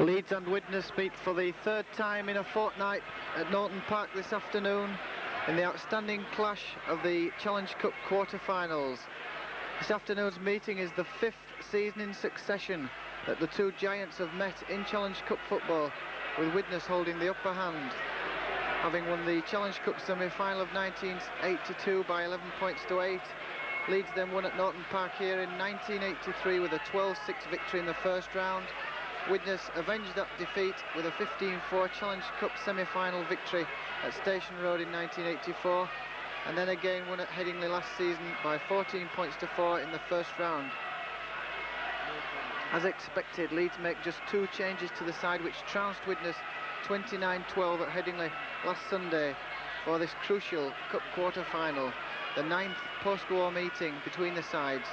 Leeds and Widnes meet for the third time in a fortnight at Norton Park this afternoon in the outstanding clash of the Challenge Cup quarter-finals. This afternoon's meeting is the fifth season in succession that the two giants have met in Challenge Cup football, with Widnes holding the upper hand, having won the Challenge Cup semi-final of 1982 by 11 points to 8. Leeds then won at Norton Park here in 1983 with a 12-6 victory in the first round. Widnes avenged that defeat with a 15-4 Challenge Cup semi-final victory at Station Road in 1984, and then again won at Headingley last season by 14 points to 4 in the first round. As expected, Leeds make just two changes to the side, which trounced Widnes 29-12 at Headingley last Sunday for this crucial Cup quarter-final, the 9th post-war meeting between the sides.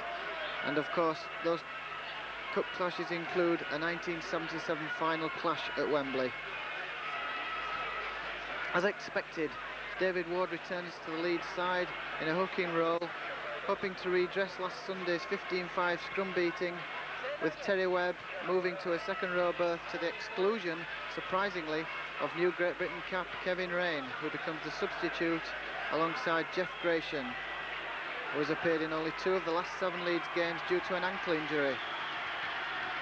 And of course, those Cup clashes include a 1977 final clash at Wembley. As expected, David Ward returns to the Leeds side in a hooking role, hoping to redress last Sunday's 15-5 scrum beating, with Terry Webb moving to a second row berth to the exclusion, surprisingly, of new Great Britain cap Kevin Raine, who becomes the substitute alongside Jeff Gratian, who has appeared in only 2 of the last 7 Leeds games due to an ankle injury.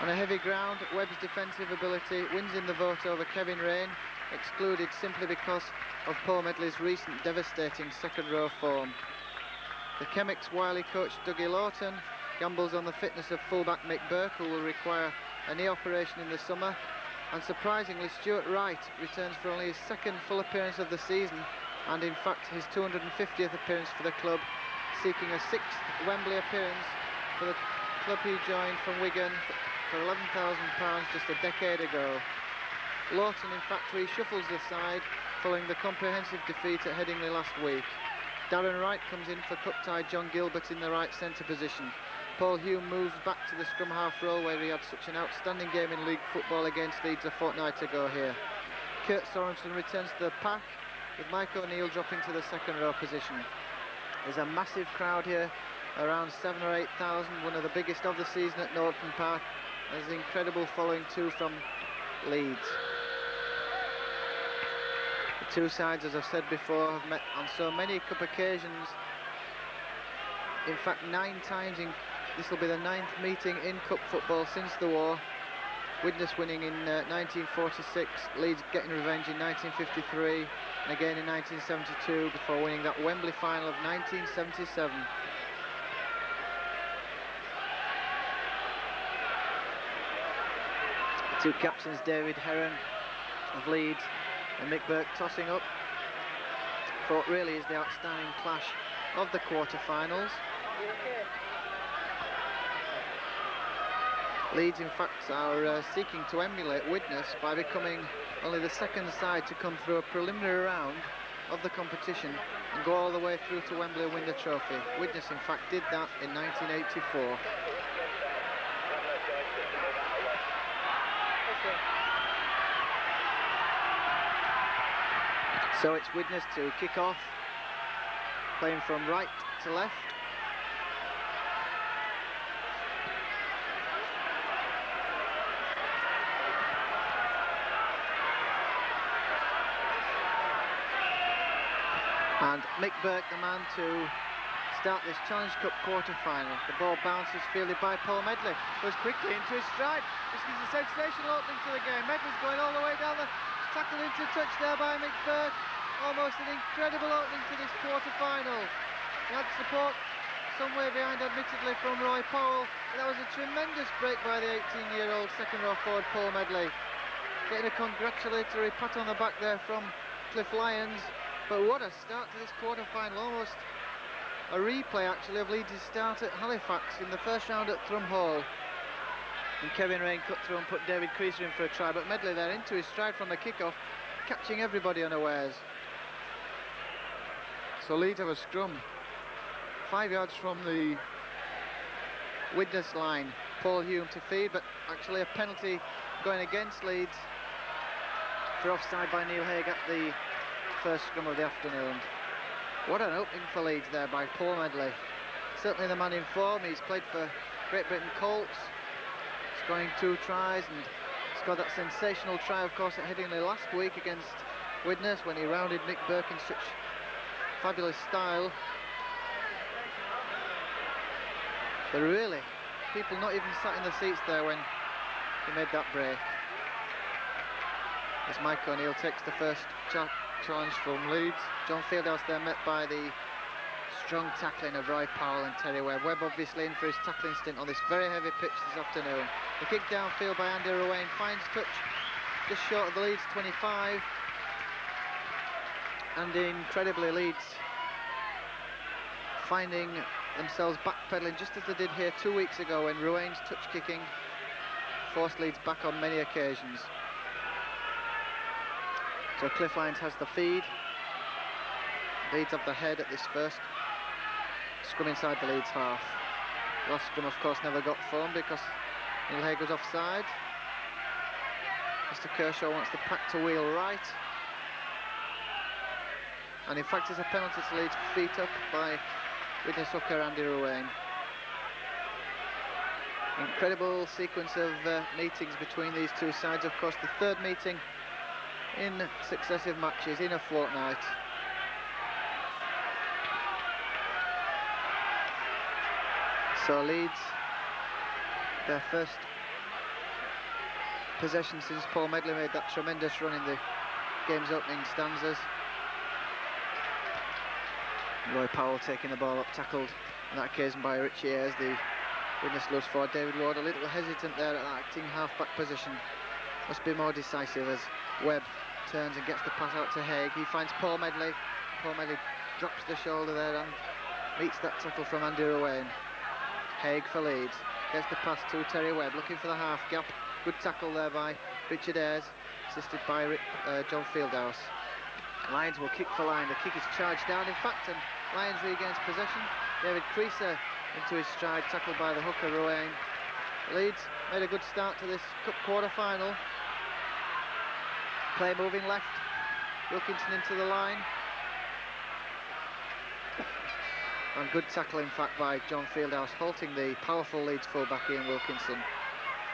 On a heavy ground, Webb's defensive ability wins in the vote over Kevin Raine, excluded simply because of Paul Medley's recent devastating second row form. The Chemics' wily coach Dougie Lawton gambles on the fitness of fullback Mick Burke, who will require a knee operation in the summer, and surprisingly Stuart Wright returns for only his second full appearance of the season, and in fact his 250th appearance for the club, seeking a 6th Wembley appearance for the club he joined from Wigan for £11,000 just a decade ago. Lawton in fact reshuffles the side following the comprehensive defeat at Headingley last week. Darren Wright comes in for cup-tied John Gilbert in the right centre position. Paul Hume moves back to the scrum half role, where he had such an outstanding game in league football against Leeds a fortnight ago here. Kurt Sorensen returns to the pack, with Mike O'Neill dropping to the second row position. There's a massive crowd here, around 7,000 or 8,000, one of the biggest of the season at Norton Park. There's an incredible following too from Leeds. The two sides, as I've said before, have met on so many cup occasions. In fact, 9 times this will be the 9th meeting in cup football since the war. Widnes winning in 1946, Leeds getting revenge in 1953, and again in 1972 before winning that Wembley final of 1977. The two captains, David Heron of Leeds and Mick Burke, tossing up for what really is the outstanding clash of the quarter-finals. Leeds, in fact, are seeking to emulate Widnes by becoming only the second side to come through a preliminary round of the competition and go all the way through to Wembley and win the trophy. Widnes, in fact, did that in 1984. So it's Widnes to kick off, playing from right to left. And Mick Burke, the man to start this Challenge Cup quarter-final. The ball bounces, fielded by Paul Medley, goes quickly into his stride. This is a sensational opening to the game. Medley's going all the way down, the tackle into touch there by Mick Burke. Almost an incredible opening to this quarter-final. He had support somewhere behind, admittedly, from Roy Powell, but that was a tremendous break by the 18-year-old second-row forward Paul Medley. Getting a congratulatory pat on the back there from Cliff Lyons. But what a start to this quarter-final, almost a replay actually of Leeds' start at Halifax in the first round at Thrum Hall. And Kevin Raine cut through and put David Creaser in for a try, but Medley there into his stride from the kick-off, catching everybody unawares. So Leeds have a scrum 5 yards from the Widnes line. Paul Hume to feed, but actually a penalty going against Leeds for offside by Neil Haig at the first scrum of the afternoon. What an opening for Leeds there by Paul Medley. Certainly the man in form. He's played for Great Britain Colts, scoring 2 tries and scored that sensational try, of course, at Headingley last week against Widnes when he rounded Nick Burke in such fabulous style. But really, people not even sat in the seats there when he made that break. As Mike O'Neill takes the first challenge from Leeds. John Fieldhouse there met by the strong tackling of Roy Powell and Terry Webb. Webb obviously in for his tackling stint on this very heavy pitch this afternoon. The kick downfield by Andy Ruane finds touch just short of the Leeds 25. And incredibly, Leeds finding themselves backpedaling just as they did here 2 weeks ago when Ruane's touch kicking forced Leeds back on many occasions. So Cliff Lyons has the feed. Leeds have the head at this first scrum inside the Leeds half. Last scrum, of course, never got formed because Neil Haig was offside. Mr. Kershaw wants the pack to wheel right. And in fact, it's a penalty to Leeds, feet up by Widnes hooker Andy Ruane. Incredible sequence of meetings between these two sides. Of course, the third meeting in successive matches in a fortnight. So Leeds, their first possession since Paul Medley made that tremendous run in the game's opening stanzas. Roy Powell taking the ball up, tackled on that occasion by Richie Ayres, the Widnes loose forward. David Ward a little hesitant there at that acting half-back position. Must be more decisive as Webb turns and gets the pass out to Haig. He finds Paul Medley. Paul Medley drops the shoulder there and meets that tackle from Andy Ruane. Haig for Leeds. Gets the pass to Terry Webb, looking for the half gap. Good tackle there by Richard Ayres, assisted by John Fieldhouse. Lyons will kick for Lyons. The kick is charged down, in fact, and Lyons regains possession. David Creaser into his stride, tackled by the hooker Ruane. Leeds made a good start to this cup quarter-final. Play moving left, Wilkinson into the line. And good tackle, in fact, by John Fieldhouse, halting the powerful Leeds fullback Ian Wilkinson.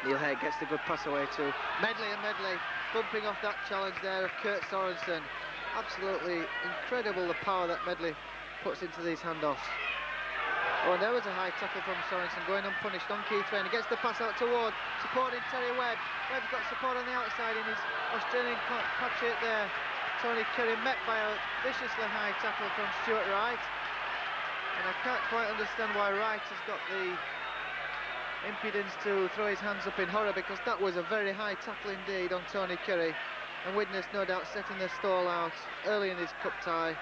Neil Haig gets the good pass away to Medley, and Medley bumping off that challenge there of Kurt Sorensen. Absolutely incredible the power that Medley puts into these handoffs. Oh, and there was a high tackle from Sorensen going unpunished on Keith Rain. He gets the pass out to Ward, supporting Terry Webb. Webb's got support on the outside in his Australian compatriot there. Tony Curry met by a viciously high tackle from Stuart Wright. And I can't quite understand why Wright has got the impudence to throw his hands up in horror, because that was a very high tackle indeed on Tony Curry. And Widnes no doubt setting their stall out early in his cup tie.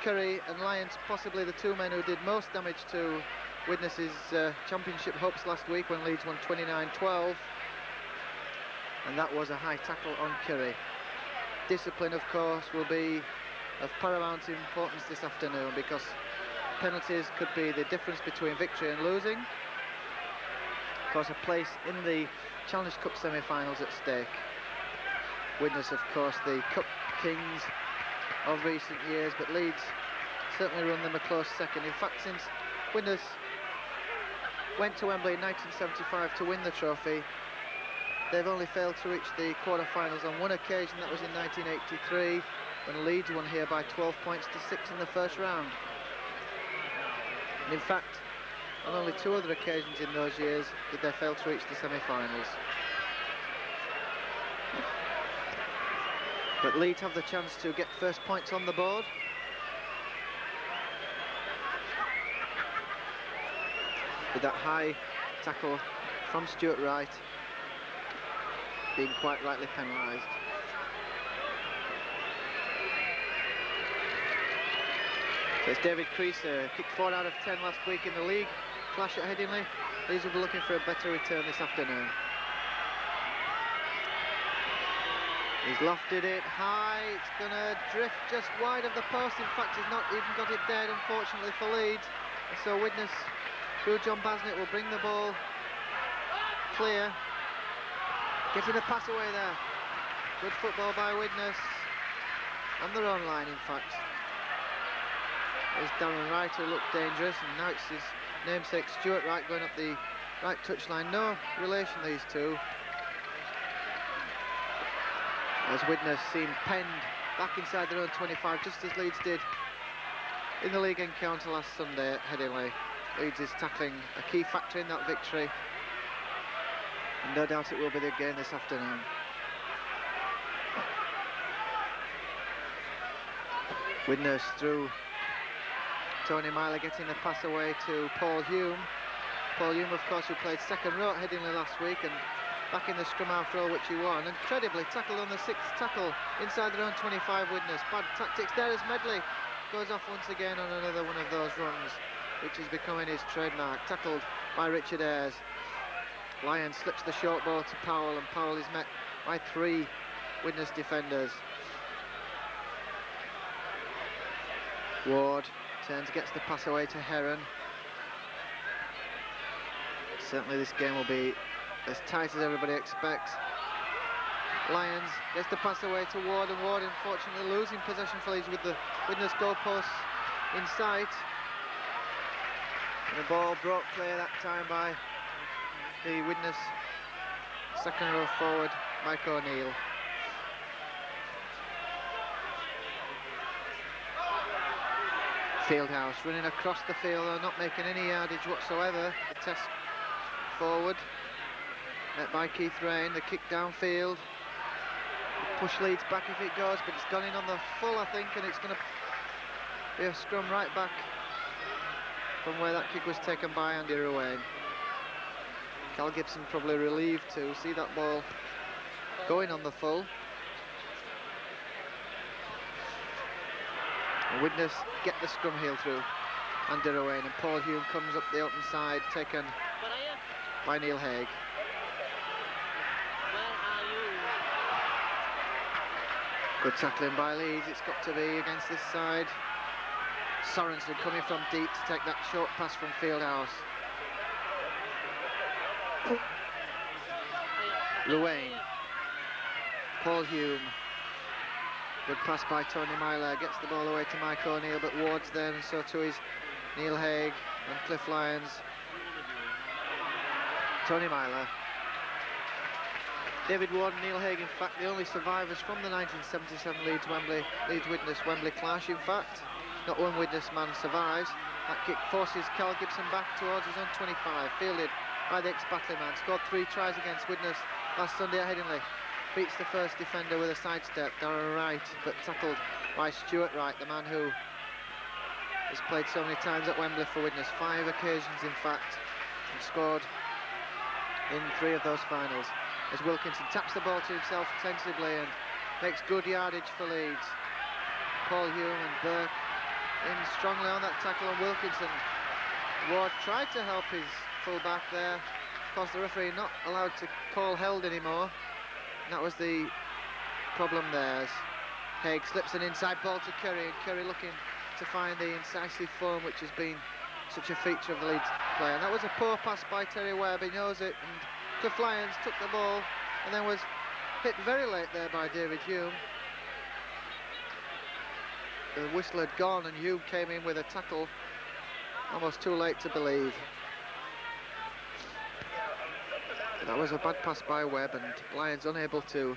Curry and Lyons possibly the two men who did most damage to Widnes' championship hopes last week when Leeds won 29-12. And that was a high tackle on Curry. Discipline, of course, will be of paramount importance this afternoon, because penalties could be the difference between victory and losing. Of course, a place in the Challenge Cup semi-finals at stake. Widnes, of course, the Cup kings of recent years, but Leeds certainly run them a close second. In fact, since Widnes went to Wembley in 1975 to win the trophy, they've only failed to reach the quarter-finals on one occasion. That was in 1983, when Leeds won here by 12 points to 6 in the first round. And in fact, on only two other occasions in those years did they fail to reach the semi-finals. But Leeds have the chance to get first points on the board. With that high tackle from Stuart Wright being quite rightly penalised. So it's David Creaser, kicked 4 out of 10 last week in the league. Clash at Headingley. Leeds will be looking for a better return this afternoon. He's lofted it high, it's going to drift just wide of the post. In fact, he's not even got it dead, unfortunately, for Leeds. And so Widnes, through John Basnett, will bring the ball clear. Getting a pass away there. Good football by Widnes. On their own line, in fact. There's Darren Wright, who looked dangerous, and now it's his namesake Stuart Wright going up the right touchline. No relation, these two. as Widnes seemed penned back inside their own 25, just as Leeds did in the league encounter last Sunday at Headingley. Leeds is tackling a key factor in that victory, and no doubt it will be the game this afternoon. Widnes through Tony Myler, getting the pass away to Paul Hume. Paul Hume, of course, who played second row at Headingley last week and back in the scrum half row, which he won. Incredibly tackled on the 6th tackle inside their own 25. Widnes. Bad tactics there as Medley goes off once again on another one of those runs, which is becoming his trademark. Tackled by Richard Ayres. Lyons slips the short ball to Powell, and Powell is met by 3 Widnes defenders. Ward turns, gets the pass away to Heron. Certainly this game will be as tight as everybody expects. Lyons gets the pass away to Ward, and Ward unfortunately losing possession for Leeds with the Widnes goalposts in sight. And the ball brought clear that time by the Widnes second row forward, Mike O'Neill. Fieldhouse running across the field, not making any yardage whatsoever. The test forward, met by Keith Rain. The kick downfield, push Leeds back if it goes, but it's gone in on the full, I think, and it's going to be a scrum right back from where that kick was taken by Andy Ruane. Cal Gibson probably relieved to see that ball going on the full. And Widnes get the scrum heel through Andy Ruane, and Paul Hume comes up the open side, taken by Neil Haig. Good tackling by Leeds, it's got to be against this side. Sorensen coming from deep to take that short pass from Fieldhouse. Ruane, Paul Hume, good pass by Tony Myler, gets the ball away to Mike O'Neill, but Ward's there, and so too is Neil Haig and Cliff Lyons. Tony Myler, David Ward and Neil Haig, in fact, the only survivors from the 1977 Leeds Widnes Wembley clash. In fact, not one Widnes man survives. That kick forces Cal Gibson back towards his own 25, fielded by the ex-Batley man. Scored 3 tries against Widnes last Sunday at Headingley. Beats the first defender with a sidestep, Darren Wright, but tackled by Stuart Wright, the man who has played so many times at Wembley for Widnes, 5 occasions in fact, and scored in 3 of those finals. As Wilkinson taps the ball to himself sensibly and makes good yardage for Leeds. Paul Hume and Burke in strongly on that tackle on Wilkinson. Ward tried to help his full-back there. Of course, the referee not allowed to call held anymore. And that was the problem there, as Haig slips an inside ball to Curry, and Curry looking to find the incisive form which has been such a feature of the Leeds play. And that was a poor pass by Terry Webb, he knows it, and Cliff Lyons took the ball and then was hit very late there by David Hume. The whistle had gone and Hume came in with a tackle almost too late to believe. That was a bad pass by Webb, and Lyons unable to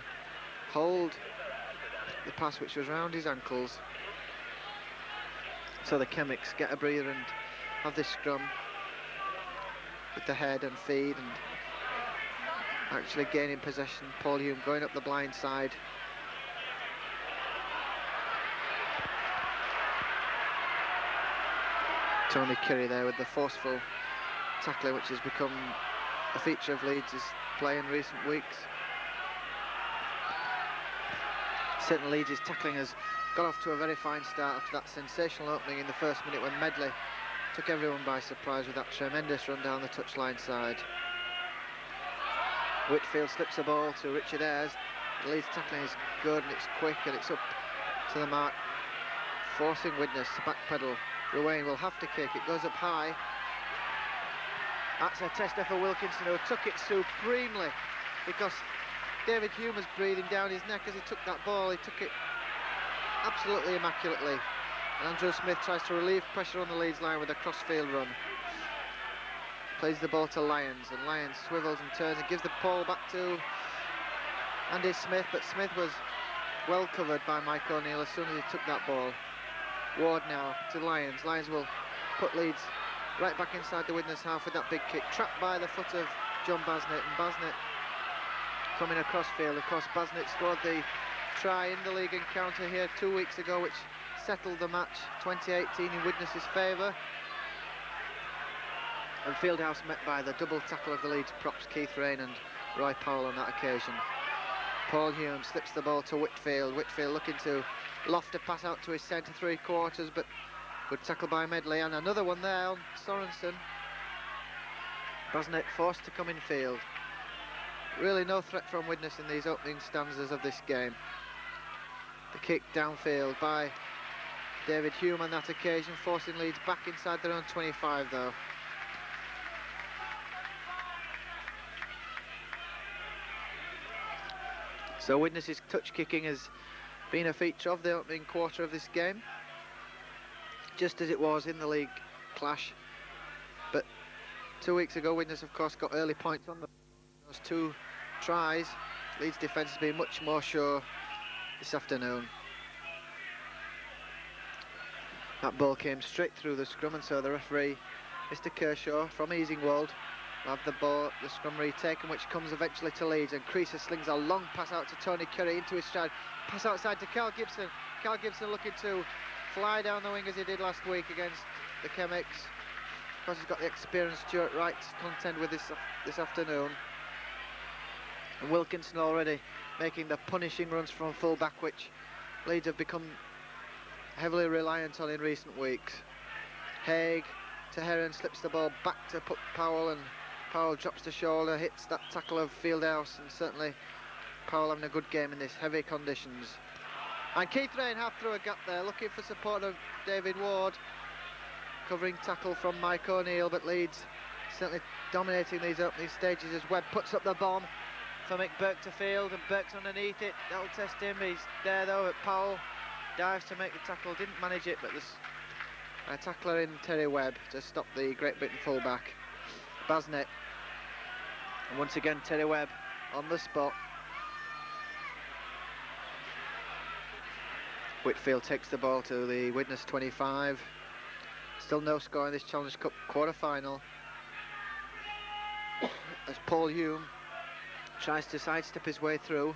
hold the pass which was round his ankles. So the Chemics get a breather and have this scrum with the head and feed, and actually gaining possession. Paul Hume going up the blind side. Tony Curry there with the forceful tackling which has become a feature of Leeds' play in recent weeks. Certainly Leeds' tackling has got off to a very fine start after that sensational opening in the first minute when Medley took everyone by surprise with that tremendous run down the touchline side. Whitfield slips the ball to Richard Ayres. The Leeds tackling is good and it's quick and it's up to the mark, forcing Widnes to backpedal. Ruane will have to kick, it goes up high. That's a tester for Wilkinson, who took it supremely, because David Hume was breathing down his neck as he took that ball. He took it absolutely immaculately. And Andrew Smith tries to relieve pressure on the Leeds line with a crossfield run. Plays the ball to Lyons, and Lyons swivels and turns and gives the ball back to Andy Smith, but Smith was well covered by Mike O'Neill as soon as he took that ball. Ward now to Lyons. Lyons will put Leeds right back inside the Widnes half with that big kick, trapped by the foot of John Basnett, and Basnett coming across field. Of course, Basnett scored the try in the league encounter here 2 weeks ago, which settled the match 2018 in Widnes' favour. And Fieldhouse met by the double tackle of the Leeds props, Keith Rain and Roy Powell on that occasion. Paul Hume slips the ball to Whitfield. Whitfield looking to loft a pass out to his centre three-quarters, but good tackle by Medley, and another one there on Sorensen. Basnett forced to come in field. Really no threat from Widnes in these opening stanzas of this game. The kick downfield by David Hume on that occasion, forcing Leeds back inside their own 25 though. So Widnes' touch kicking has been a feature of the opening quarter of this game, just as it was in the league clash. But 2 weeks ago, Widnes of course got early points on those two tries. Leeds defence has been much more sure this afternoon. That ball came straight through the scrum, and so the referee, Mr. Kershaw from Easingwold, will have the ball, the scrum retaken, which comes eventually to Leeds, and Creaser slings a long pass out to Tony Curry into his stride. Pass outside to Carl Gibson. Carl Gibson looking to fly down the wing as he did last week against the Chemics. Of course, he's got the experienced Stuart Wright to contend with this afternoon. And Wilkinson already making the punishing runs from full-back, which Leeds have become heavily reliant on in recent weeks. Haig to Heron, slips the ball back to Powell, and Powell drops the shoulder, hits that tackle of Fieldhouse, and certainly Powell having a good game in this heavy conditions. And Keith Rain half through a gap there, looking for support of David Ward. Covering tackle from Mike O'Neill, but Leeds certainly dominating these opening stages as Webb puts up the bomb for McBurke to field, and Burke's underneath it. That'll test him. He's there though, but Powell dives to make the tackle, didn't manage it, but there's a tackler in Terry Webb to stop the Great Britain fullback, Basnett. And once again Terry Webb on the spot. Whitfield takes the ball to the Widnes 25. Still no score in this Challenge Cup quarter-final as Paul Hume tries to sidestep his way through.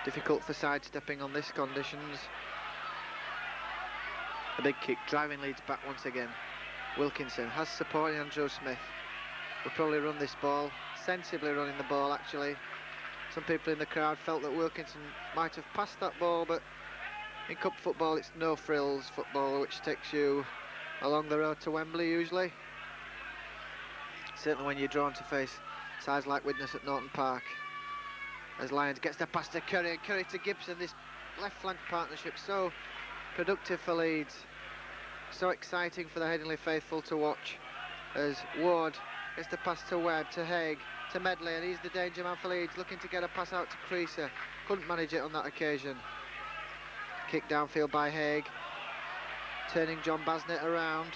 Difficult for sidestepping on this conditions. A big kick driving Leeds back once again. Wilkinson has support in Andrew Smith. Will probably run this ball, sensibly running the ball actually. Some people in the crowd felt that Wilkinson might have passed that ball, but in cup football it's no frills football, which takes you along the road to Wembley usually. Certainly when you're drawn to face sides like Widnes at Norton Park. As Lyons gets the pass to Curry, and Curry to Gibson. This left flank partnership so productive for Leeds, so exciting for the Headingley faithful to watch, as Ward gets the pass to Webb, to Haig, to Medley, and he's the danger man for Leeds, looking to get a pass out to Creaser. Couldn't manage it on that occasion. Kick downfield by Haig, turning John Basnett around.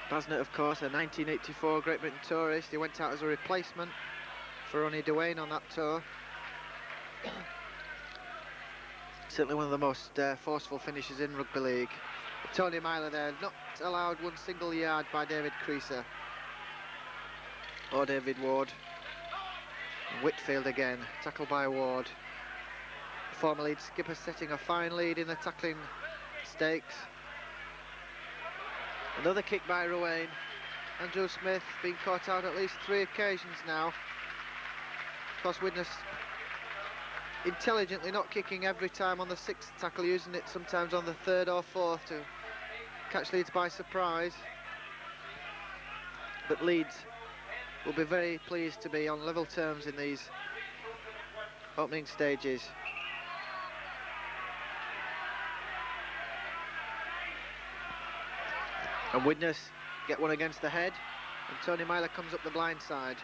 Basnett, of course, a 1984 Great Britain tourist. He went out as a replacement for Ronnie Duane on that tour. Certainly one of the most forceful finishes in rugby league. But Tony Myler there, not allowed one single yard by David Creaser or David Ward. And Whitfield again, tackled by Ward. The former Leeds skipper setting a fine lead in the tackling stakes. Another kick by Ruane. Andrew Smith being caught out at least 3 occasions now. Of course, Widnes intelligently not kicking every time on the 6th tackle, using it sometimes on the 3rd or 4th to catch Leeds by surprise. But Leeds will be very pleased to be on level terms in these opening stages. And Widnes get one against the head, and Tony Myler comes up the blind side.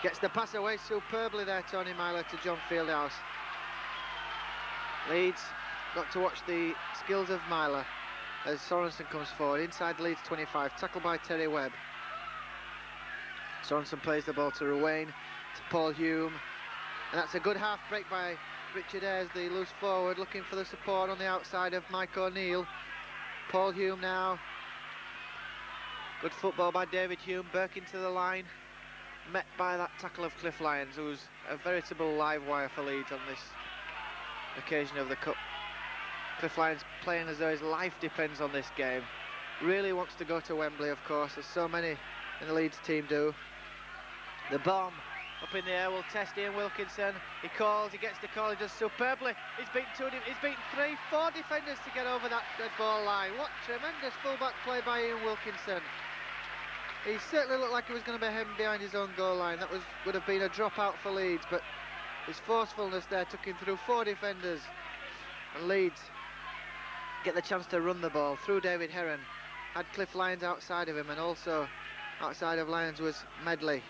Gets the pass away superbly there, Tony Myler, to John Fieldhouse. Leeds got to watch the skills of Myler as Sorensen comes forward inside the Leeds 25, tackled by Terry Webb. Sorensen plays the ball to Ruane. to Paul Hume. And that's a good half break by Richard Ayres, the loose forward, looking for the support on the outside of Mike O'Neill. Paul Hume now. Good football by David Hume. Burke into the line. Met by that tackle of Cliff Lyons, who's a veritable live wire for Leeds on this occasion of the Cup. Cliff Lyons playing as though his life depends on this game. Really wants to go to Wembley, of course, as so many in the Leeds team do. The bomb up in the air will test Ian Wilkinson. He calls, he gets the call, he does superbly. He's beaten 3, 4 defenders to get over that dead ball line. What tremendous full-back play by Ian Wilkinson. He certainly looked like he was going to be hemmed behind his own goal line. That would have been a dropout for Leeds, but his forcefulness there took him through 4 defenders. And Leeds get the chance to run the ball through David Heron. Had Cliff Lyons outside of him, and also outside of Lyons was Medley.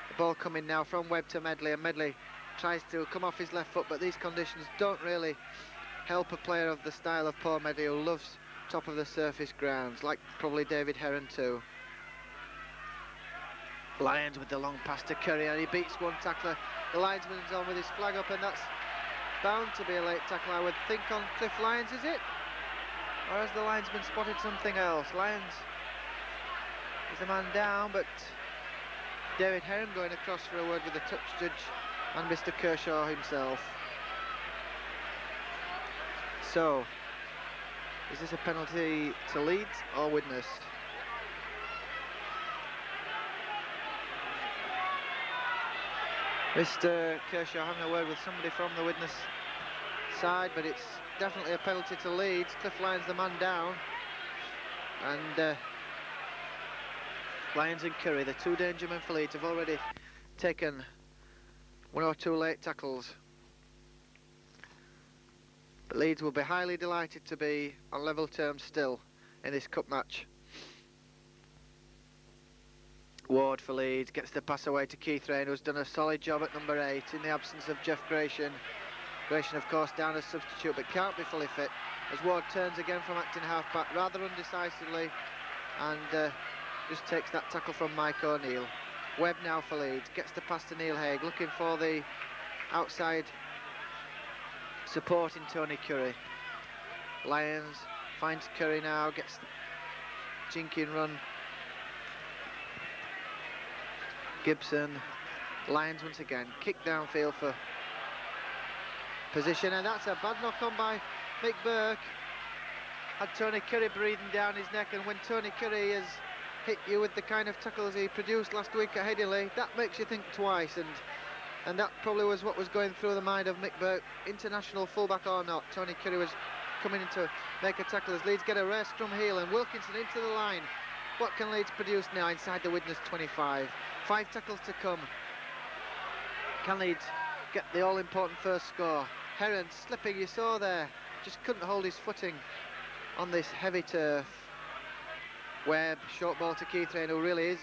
The ball coming now from Webb to Medley, and Medley tries to come off his left foot, but these conditions don't really help a player of the style of Paul Medley, who loves top of the surface grounds, like probably David Heron too. Lyons with the long pass to Curry, and he beats one tackler. The linesman's on with his flag up, and that's bound to be a late tackle, I would think, on Cliff Lyons, is it? Or has the linesman spotted something else? Lyons is the man down, but David Heron going across for a word with the touch judge and Mr. Kershaw himself. So, is this a penalty to Leeds or Widnes? Mr. Kershaw having a word with somebody from the Widnes side, but it's definitely a penalty to Leeds. Cliff Lyons the man down, and Lyons and Curry, the 2 danger men for Leeds, have already taken 1 or 2 late tackles. But Leeds will be highly delighted to be on level terms still in this cup match. Ward for Leeds gets the pass away to Keith Rain, who's done a solid job at number 8 in the absence of Jeff Gratian. Gratian, of course, down as substitute, but can't be fully fit, as Ward turns again from acting half-back rather undecisively, and just takes that tackle from Mike O'Neill. Webb now for Leeds, gets the pass to Neil Haig, looking for the outside support in Tony Curry. Lyons finds Curry now, gets the jinking run. Gibson, Lyons once again, kick downfield for position, and that's a bad knock on by Mick Burke. Had Tony Curry breathing down his neck, and when Tony Curry has hit you with the kind of tackles he produced last week at Headingley, that makes you think twice, and that probably was what was going through the mind of Mick Burke, international fullback or not. Tony Curry was coming in to make a tackle as Leeds get a rare scrum heel, and Wilkinson into the line. What can Leeds produce now inside the Widnes 25? 5 tackles to come. Can Leeds get the all-important first score? Heron slipping, you saw there, just couldn't hold his footing on this heavy turf. Webb, short ball to Keith Rain, who really is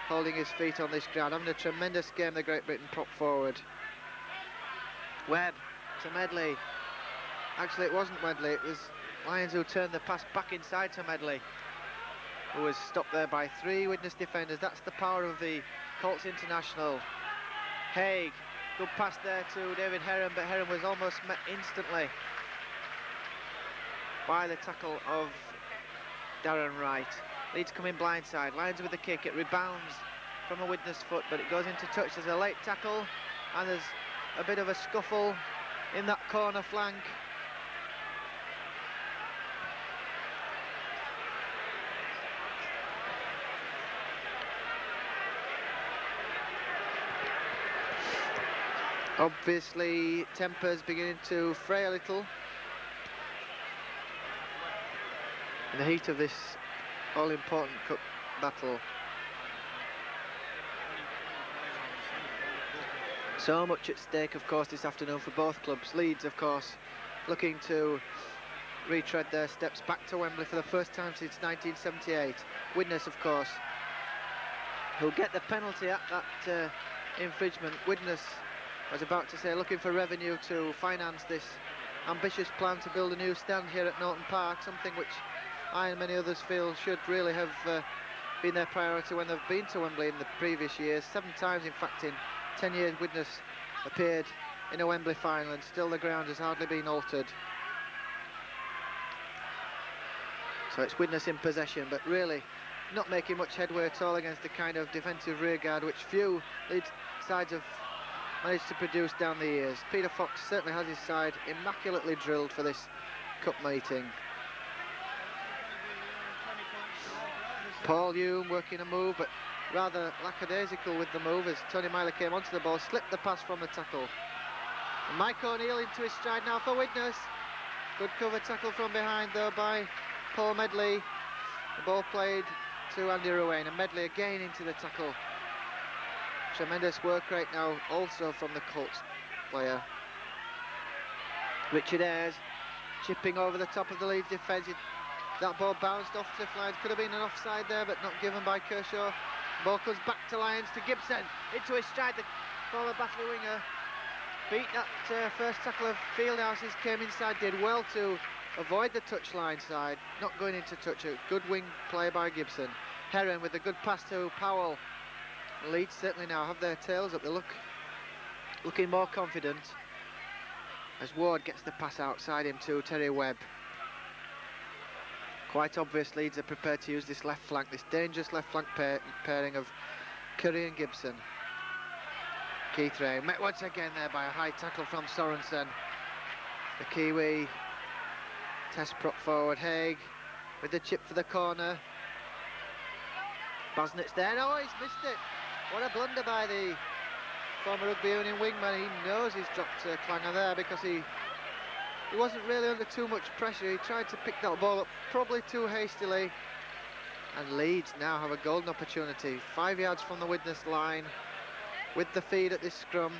holding his feet on this ground, having a tremendous game, the Great Britain prop forward. Webb to Medley. Actually, it wasn't Medley, it was Lyons who turned the pass back inside to Medley, who was stopped there by 3 Widnes defenders. That's the power of the Colts international. Haig, good pass there to David Heron, but Heron was almost met instantly by the tackle of Darren Wright. Leeds come in blindside, Lyons with the kick, it rebounds from a Widnes foot, but it goes into touch. There's a late tackle, and there's a bit of a scuffle in that corner flank. Obviously, tempers beginning to fray a little in the heat of this all-important cup battle. So much at stake, of course, this afternoon for both clubs. Leeds, of course, looking to retread their steps back to Wembley for the first time since 1978. Widnes, of course, who'll get the penalty at that infringement. Widnes, I was about to say, looking for revenue to finance this ambitious plan to build a new stand here at Norton Park, something which I and many others feel should really have been their priority when they've been to Wembley in the previous years. 7 times, in fact, in 10 years, Widnes appeared in a Wembley final, and still the ground has hardly been altered. So it's Widnes in possession, but really not making much headway at all against the kind of defensive rearguard which few Leeds sides have managed to produce down the years. Peter Fox certainly has his side immaculately drilled for this cup meeting. Paul Hume working a move, but rather lackadaisical with the move as Tony Myler came onto the ball, slipped the pass from the tackle. And Mike O'Neill into his stride now for Widnes. Good cover tackle from behind though by Paul Medley. The ball played to Andy Ruane, and Medley again into the tackle. Tremendous work rate now also from the Colts player. Richard Ayres chipping over the top of the Leeds defence. That ball bounced off cliff lines, could have been an offside there, but not given by Kershaw. The ball comes back to Lyons, to Gibson, into his stride. The former Batley winger beat that first tackle of Fieldhouse's, came inside, did well to avoid the touchline side, not going into touch. A good wing play by Gibson. Heron with a good pass to Powell. Leeds certainly now have their tails up. They looking more confident as Ward gets the pass outside him to Terry Webb. Quite obvious Leeds are prepared to use this left flank, this dangerous left flank pairing of Curry and Gibson. Keith Ray met once again there by a high tackle from Sorensen. The Kiwi test prop forward. Haig with the chip for the corner. Basnett's there. No, he's missed it. What a blunder by the former Rugby Union wingman. He knows he's dropped Clanger there because he wasn't really under too much pressure. He tried to pick that ball up probably too hastily. And Leeds now have a golden opportunity. 5 yards from the Widnes line with the feed at this scrum.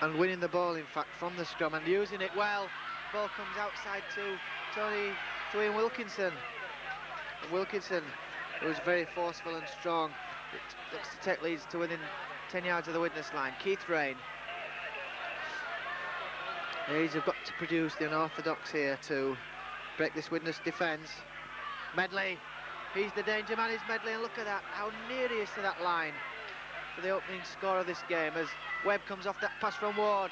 And winning the ball, in fact, from the scrum and using it well. The ball comes outside to Ian Wilkinson. And Wilkinson, who was very forceful and strong, it looks to take Leeds to within 10 yards of the Widnes line. Keith Rain. Leeds have got to produce the unorthodox here to break this Widnes defence. Medley, he's the danger man, is Medley, and look at that, how near he is to that line for the opening score of this game as Webb comes off that pass from Ward.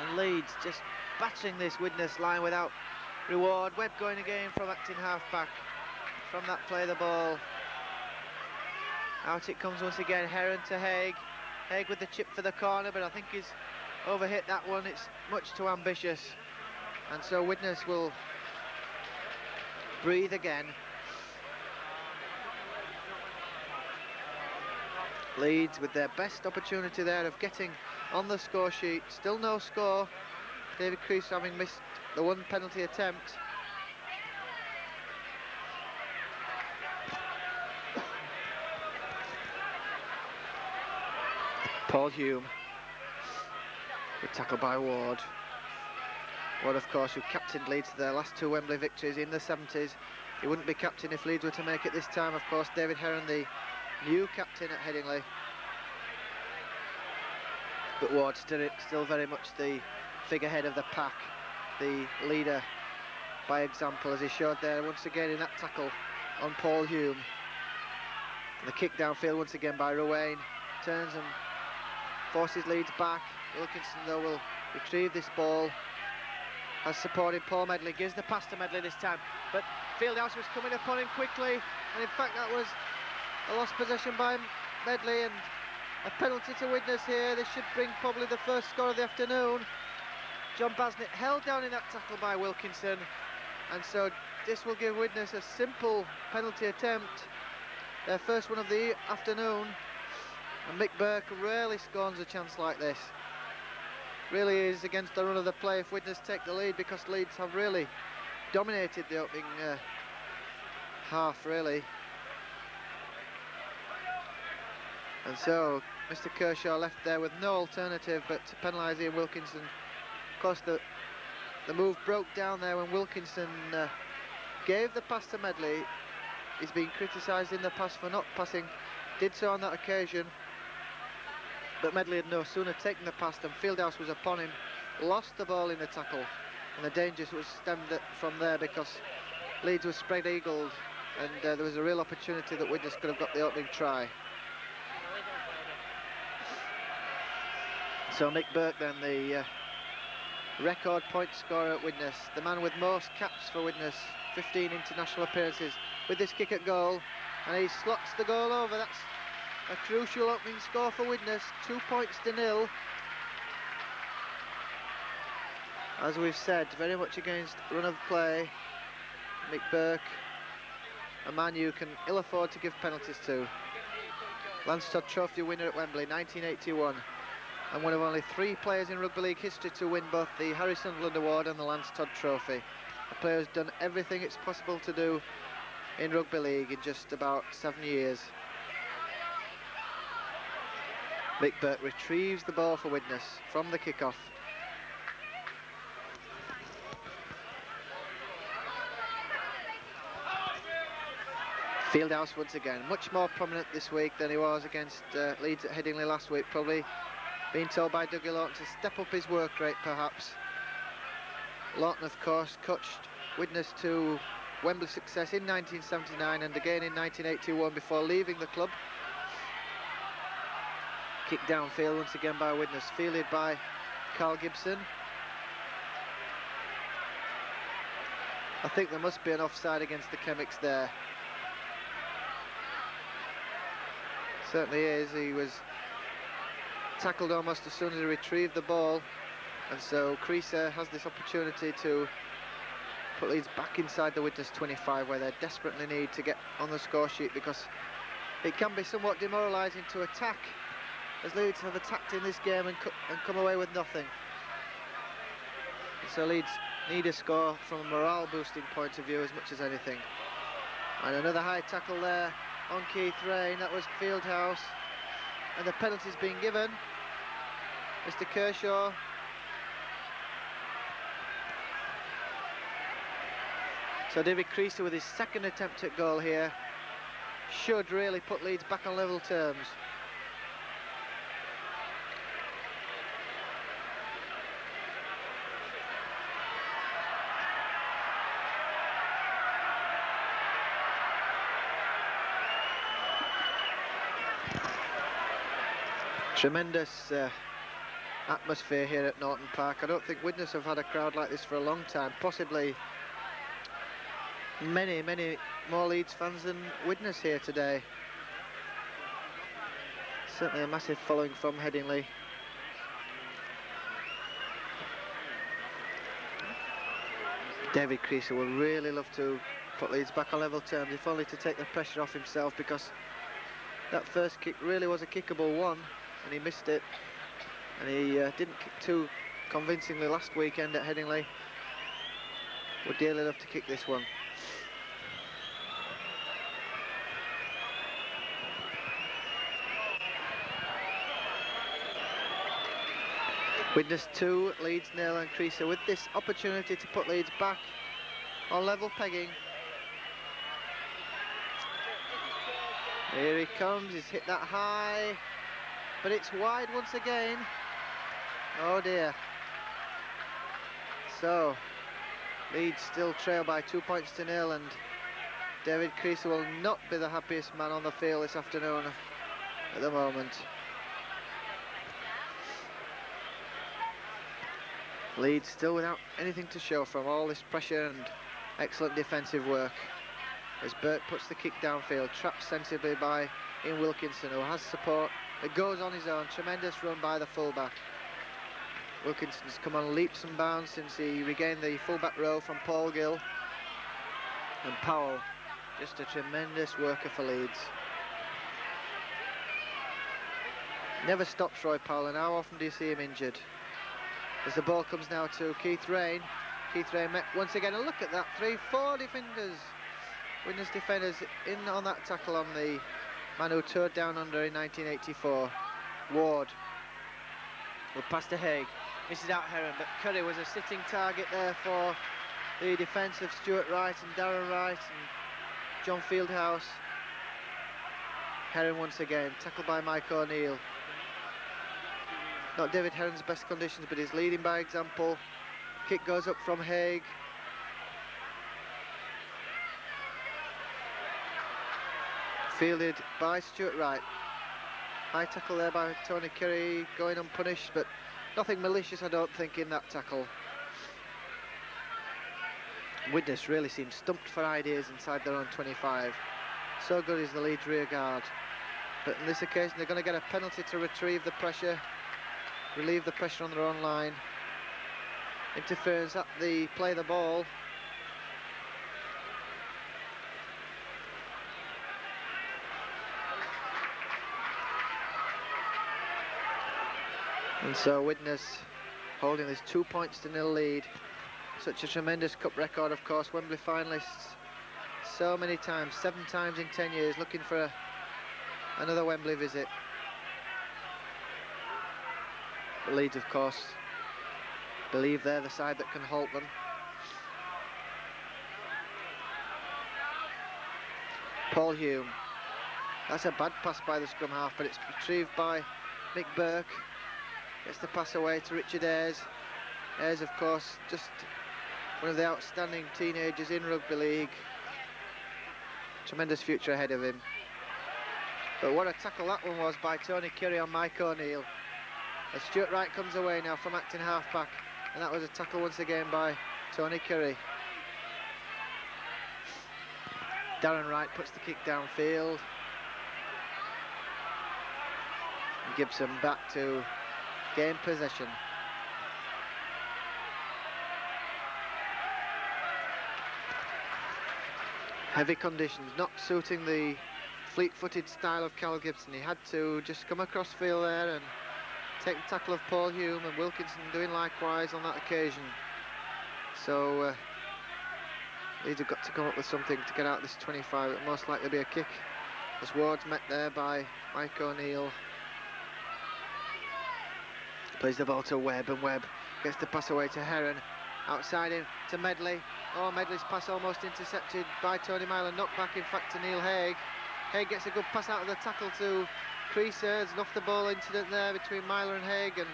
And Leeds just battering this Widnes line without reward. Webb going again from acting half-back. From that play the ball. Out it comes once again, Heron to Haig. Haig with the chip for the corner, but I think he's overhit that one. It's much too ambitious. And so Widnes will breathe again. Leeds with their best opportunity there of getting on the score sheet. Still no score. David Crease having missed the one penalty attempt. Paul Hume. Good tackle by Ward. Ward, of course, who captained Leeds to their last 2 Wembley victories in the 70s. He wouldn't be captain if Leeds were to make it this time. Of course, David Heron, the new captain at Headingley. But Ward still very much the figurehead of the pack, the leader by example, as he showed there once again in that tackle on Paul Hume. And the kick downfield once again by Ruane. Turns and forces Leeds back. Wilkinson, though, will retrieve this ball. Has supported Paul Medley, gives the pass to Medley this time. But Fieldhouse was coming upon him quickly. And in fact, that was a lost possession by Medley and a penalty to Widnes here. This should bring probably the first score of the afternoon. John Basnett held down in that tackle by Wilkinson. And so this will give Widnes a simple penalty attempt. Their first one of the afternoon. And Mick Burke rarely scorns a chance like this. Really is against the run of the play if Widnes take the lead, because Leeds have really dominated the opening half, really. And so Mr. Kershaw left there with no alternative but to penalise Ian Wilkinson. Of course, the move broke down there when Wilkinson gave the pass to Medley. He's been criticised in the past for not passing, did so on that occasion. But Medley had no sooner taken the pass than Fieldhouse was upon him, lost the ball in the tackle. And the danger was stemmed from there because Leeds was spread-eagled, and there was a real opportunity that Widnes could have got the opening try. So Mick Burke then, the record point scorer at Widnes, the man with most caps for Widnes, 15 international appearances, with this kick at goal, and he slots the goal over. That's a crucial opening score for Widnes, 2 points to 0. As we've said, very much against run of play. Mick Burke, a man you can ill afford to give penalties to. Lance Todd Trophy winner at Wembley, 1981. And one of only 3 players in Rugby League history to win both the Harry Sunderland Award and the Lance Todd Trophy. A player who's done everything it's possible to do in Rugby League in just about 7 years. Mick Burke retrieves the ball for Widnes from the kick-off. Fieldhouse once again, much more prominent this week than he was against Leeds at Headingley last week, probably being told by Dougie Lawton to step up his work rate perhaps. Lawton of course coached Widnes to Wembley success in 1979 and again in 1981 before leaving the club. Kicked downfield once again by Widnes, fielded by Carl Gibson. I think there must be an offside against the Chemics there. Certainly is. He was tackled almost as soon as he retrieved the ball, and so Creaser has this opportunity to put Leeds back inside the Widnes 25, where they desperately need to get on the score sheet, because it can be somewhat demoralising to attack, as Leeds have attacked in this game and come away with nothing. And so Leeds need a score from a morale boosting point of view as much as anything. And another high tackle there on Keith Rain, that was Fieldhouse, and the penalty's been given. Mr. Kershaw. So David Creaser with his second attempt at goal here should really put Leeds back on level terms. Tremendous atmosphere here at Norton Park. I don't think Widnes have had a crowd like this for a long time. Possibly many more Leeds fans than Widnes here today. Certainly a massive following from Headingley. David Creaser will really love to put Leeds back on level terms, if only to take the pressure off himself, because that first kick really was a kickable one and he missed it, and he didn't kick too convincingly last weekend at Headingley. Would dearly love to kick this one. Widnes 2, Leeds 0, and Creaser with this opportunity to put Leeds back on level pegging. Here he comes, he's hit that high, but it's wide once again. Oh dear. So Leeds still trail by 2 points to 0, and David Creaser will not be the happiest man on the field this afternoon at the moment. Leeds still without anything to show from all this pressure and excellent defensive work, as Burke puts the kick downfield, trapped sensibly by Ian Wilkinson, who has support, but goes on his own. Tremendous run by the fullback. Wilkinson's come on leaps and bounds since he regained the fullback role from Paul Gill. And Powell, just a tremendous worker for Leeds. Never stops, Roy Powell, and how often do you see him injured? As the ball comes now to Keith Rain. Keith Rain met once again, and look at that, 3-4 defenders. Widnes defenders in on that tackle on the man who toured down under in 1984. Ward will pass to Haig, misses out Heron, but Curry was a sitting target there for the defence of Stuart Wright and Darren Wright and John Fieldhouse. Heron once again, tackled by Mike O'Neill. Not David Heron's best conditions, but he's leading by example. Kick goes up from Haig. Fielded by Stuart Wright. High tackle there by Tony Curry, going unpunished, but nothing malicious, I don't think, in that tackle. Widnes really seems stumped for ideas inside their own 25. So good is the Leeds rear guard. But on this occasion, they're going to get a penalty to retrieve the pressure, relieve the pressure on their own line. Interference at the play the ball. And so Widnes holding this 2 points to nil lead. Such a tremendous cup record, of course. Wembley finalists so many times, 7 times in 10 years, looking for another Wembley visit. But Leeds, of course, believe they're the side that can halt them. Paul Hume. That's a bad pass by the scrum half, but it's retrieved by Mick Burke. Gets the pass away to Richard Ayres. Ayres, of course, just one of the outstanding teenagers in rugby league. Tremendous future ahead of him. But what a tackle that one was by Tony Curry on Mike O'Neill. As Stuart Wright comes away now from acting half-back, and that was a tackle once again by Tony Curry. Darren Wright puts the kick downfield. And Gibson back to gain possession. Heavy conditions, not suiting the fleet-footed style of Cal Gibson. He had to just come across field there and take the tackle of Paul Hume, and Wilkinson doing likewise on that occasion. So Leeds have got to come up with something to get out this 25. It'll most likely be a kick, as Ward's met there by Mike O'Neill. Plays the ball to Webb, and Webb gets the pass away to Heron. Outside him to Medley. Oh, Medley's pass almost intercepted by Tony Myler. Knocked back, in fact, to Neil Haig. Haig gets a good pass out of the tackle to Creaser. There's an off-the-ball incident there between Myler and Haig, and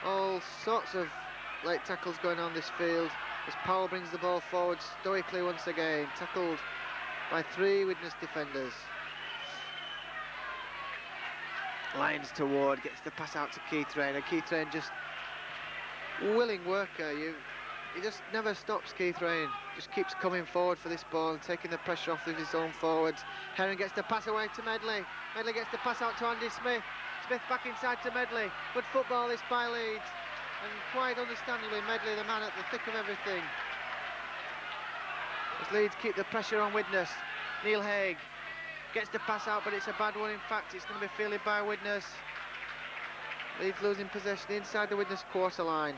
all sorts of late tackles going on this field as Powell brings the ball forward stoically once again. Tackled by 3 Widnes defenders. Lyons to Ward, gets the pass out to Keith Rain, and Keith Rain just willing worker. He just never stops, Keith Rain. Just keeps coming forward for this ball and taking the pressure off with his own forwards. Heron gets the pass away to Medley. Medley gets the pass out to Andy Smith. Smith back inside to Medley. Good football this by Leeds. And quite understandably, Medley the man at the thick of everything. As Leeds keep the pressure on Widnes. Neil Haig gets the pass out, but it's a bad one. In fact, it's going to be fielded by Widnes. Leeds losing possession inside the Widnes quarter line.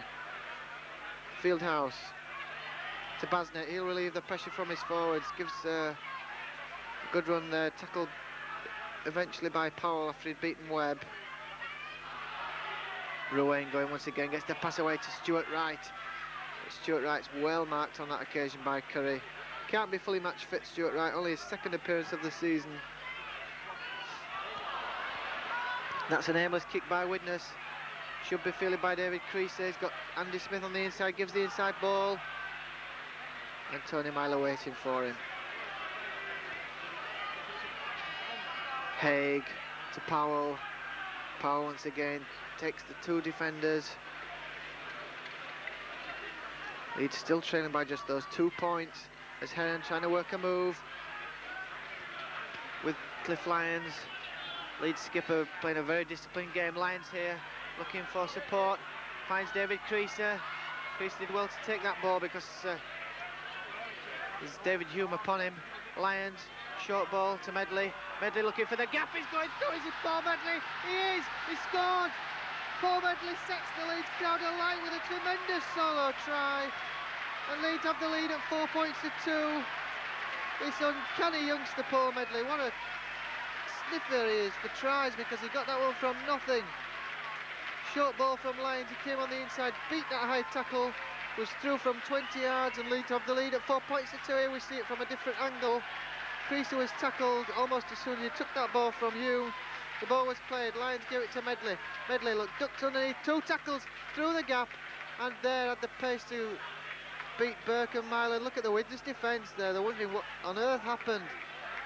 Fieldhouse to Basnett. He'll relieve the pressure from his forwards. Gives a good run there. Tackled eventually by Powell after he'd beaten Webb. Ruane going once again. Gets the pass away to Stuart Wright. But Stuart Wright's well marked on that occasion by Curry. Can't be fully match fit, Stuart Wright. Only his 2nd appearance of the season. That's an aimless kick by Widnes. Should be fielded by David Creaser. He's got Andy Smith on the inside, gives the inside ball. And Tony Myler waiting for him. Haig to Powell. Powell once again takes the 2 defenders. Leeds still trailing by just those 2 points. As Heron trying to work a move with Cliff Lyons. Leeds skipper playing a very disciplined game. Lyons here looking for support. Finds David Creaser. Creaser did well to take that ball because there's David Hume upon him. Lyons, short ball to Medley. Medley looking for the gap. He's going through. Is it Paul Medley? He is. He scored. Paul Medley sets the Leeds crowd alight with a tremendous solo try. And Leeds have the lead at 4 points to 2. This uncanny youngster Paul Medley. What a sniffer he is for tries, because he got that one from nothing. Short ball from Lyons. He came on the inside, beat that high tackle, was through from 20 yards, and Leeds have the lead at 4 points to 2. Here we see it from a different angle. Creaser was tackled almost as soon as he took that ball from Hume. The ball was played. Lyons gave it to Medley. Medley looked ducked underneath. 2 tackles through the gap. and there had the pace to beat Burke and Mylan. Look at the Widnes defence there, they're wondering what on earth happened.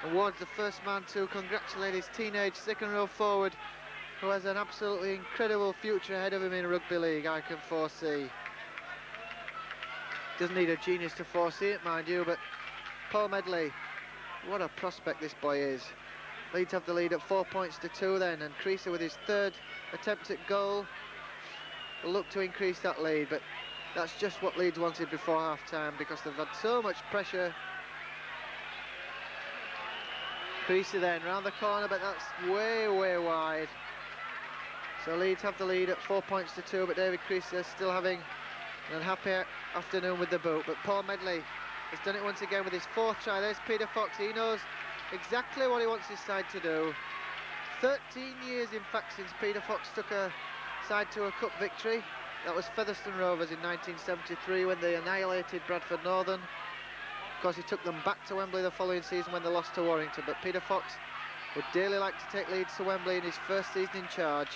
And Ward's the first man to congratulate his teenage second row forward, who has an absolutely incredible future ahead of him in rugby league, I can foresee. Doesn't need a genius to foresee it, mind you, but Paul Medley, what a prospect this boy is. Leeds have the lead at 4 points to 2 then, and Creaser with his third attempt at goal will look to increase that lead, but that's just what Leeds wanted before half-time because they've had so much pressure. Creaser then round the corner, but that's way wide. So Leeds have the lead at 4 points to 2, but David Creaser still having an unhappy afternoon with the boot. But Paul Medley has done it once again with his fourth try. There's Peter Fox, he knows exactly what he wants his side to do. 13 years in fact since Peter Fox took a side to a cup victory. That was Featherstone Rovers in 1973 when they annihilated Bradford Northern. Of course, he took them back to Wembley the following season when they lost to Warrington, but Peter Fox would dearly like to take Leeds to Wembley in his first season in charge,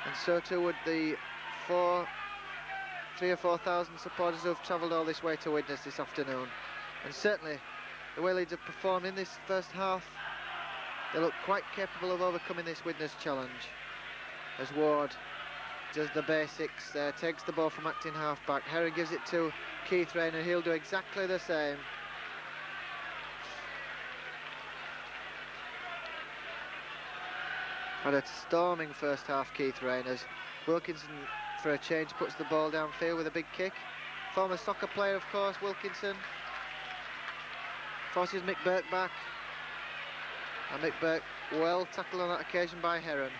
and so too would the 3,000 or 4,000 supporters who have travelled all this way to Widnes this afternoon. And certainly the way Leeds have performed in this first half, they look quite capable of overcoming this Widnes challenge. As Ward does the basics, takes the ball from acting half-back. Heron gives it to Keith Rayner, he'll do exactly the same. Had a storming first half, Keith Rayners. Wilkinson, for a change, puts the ball downfield with a big kick. Former soccer player, of course, Wilkinson. Forces Mick Burke back. And Mick Burke well tackled on that occasion by Heron.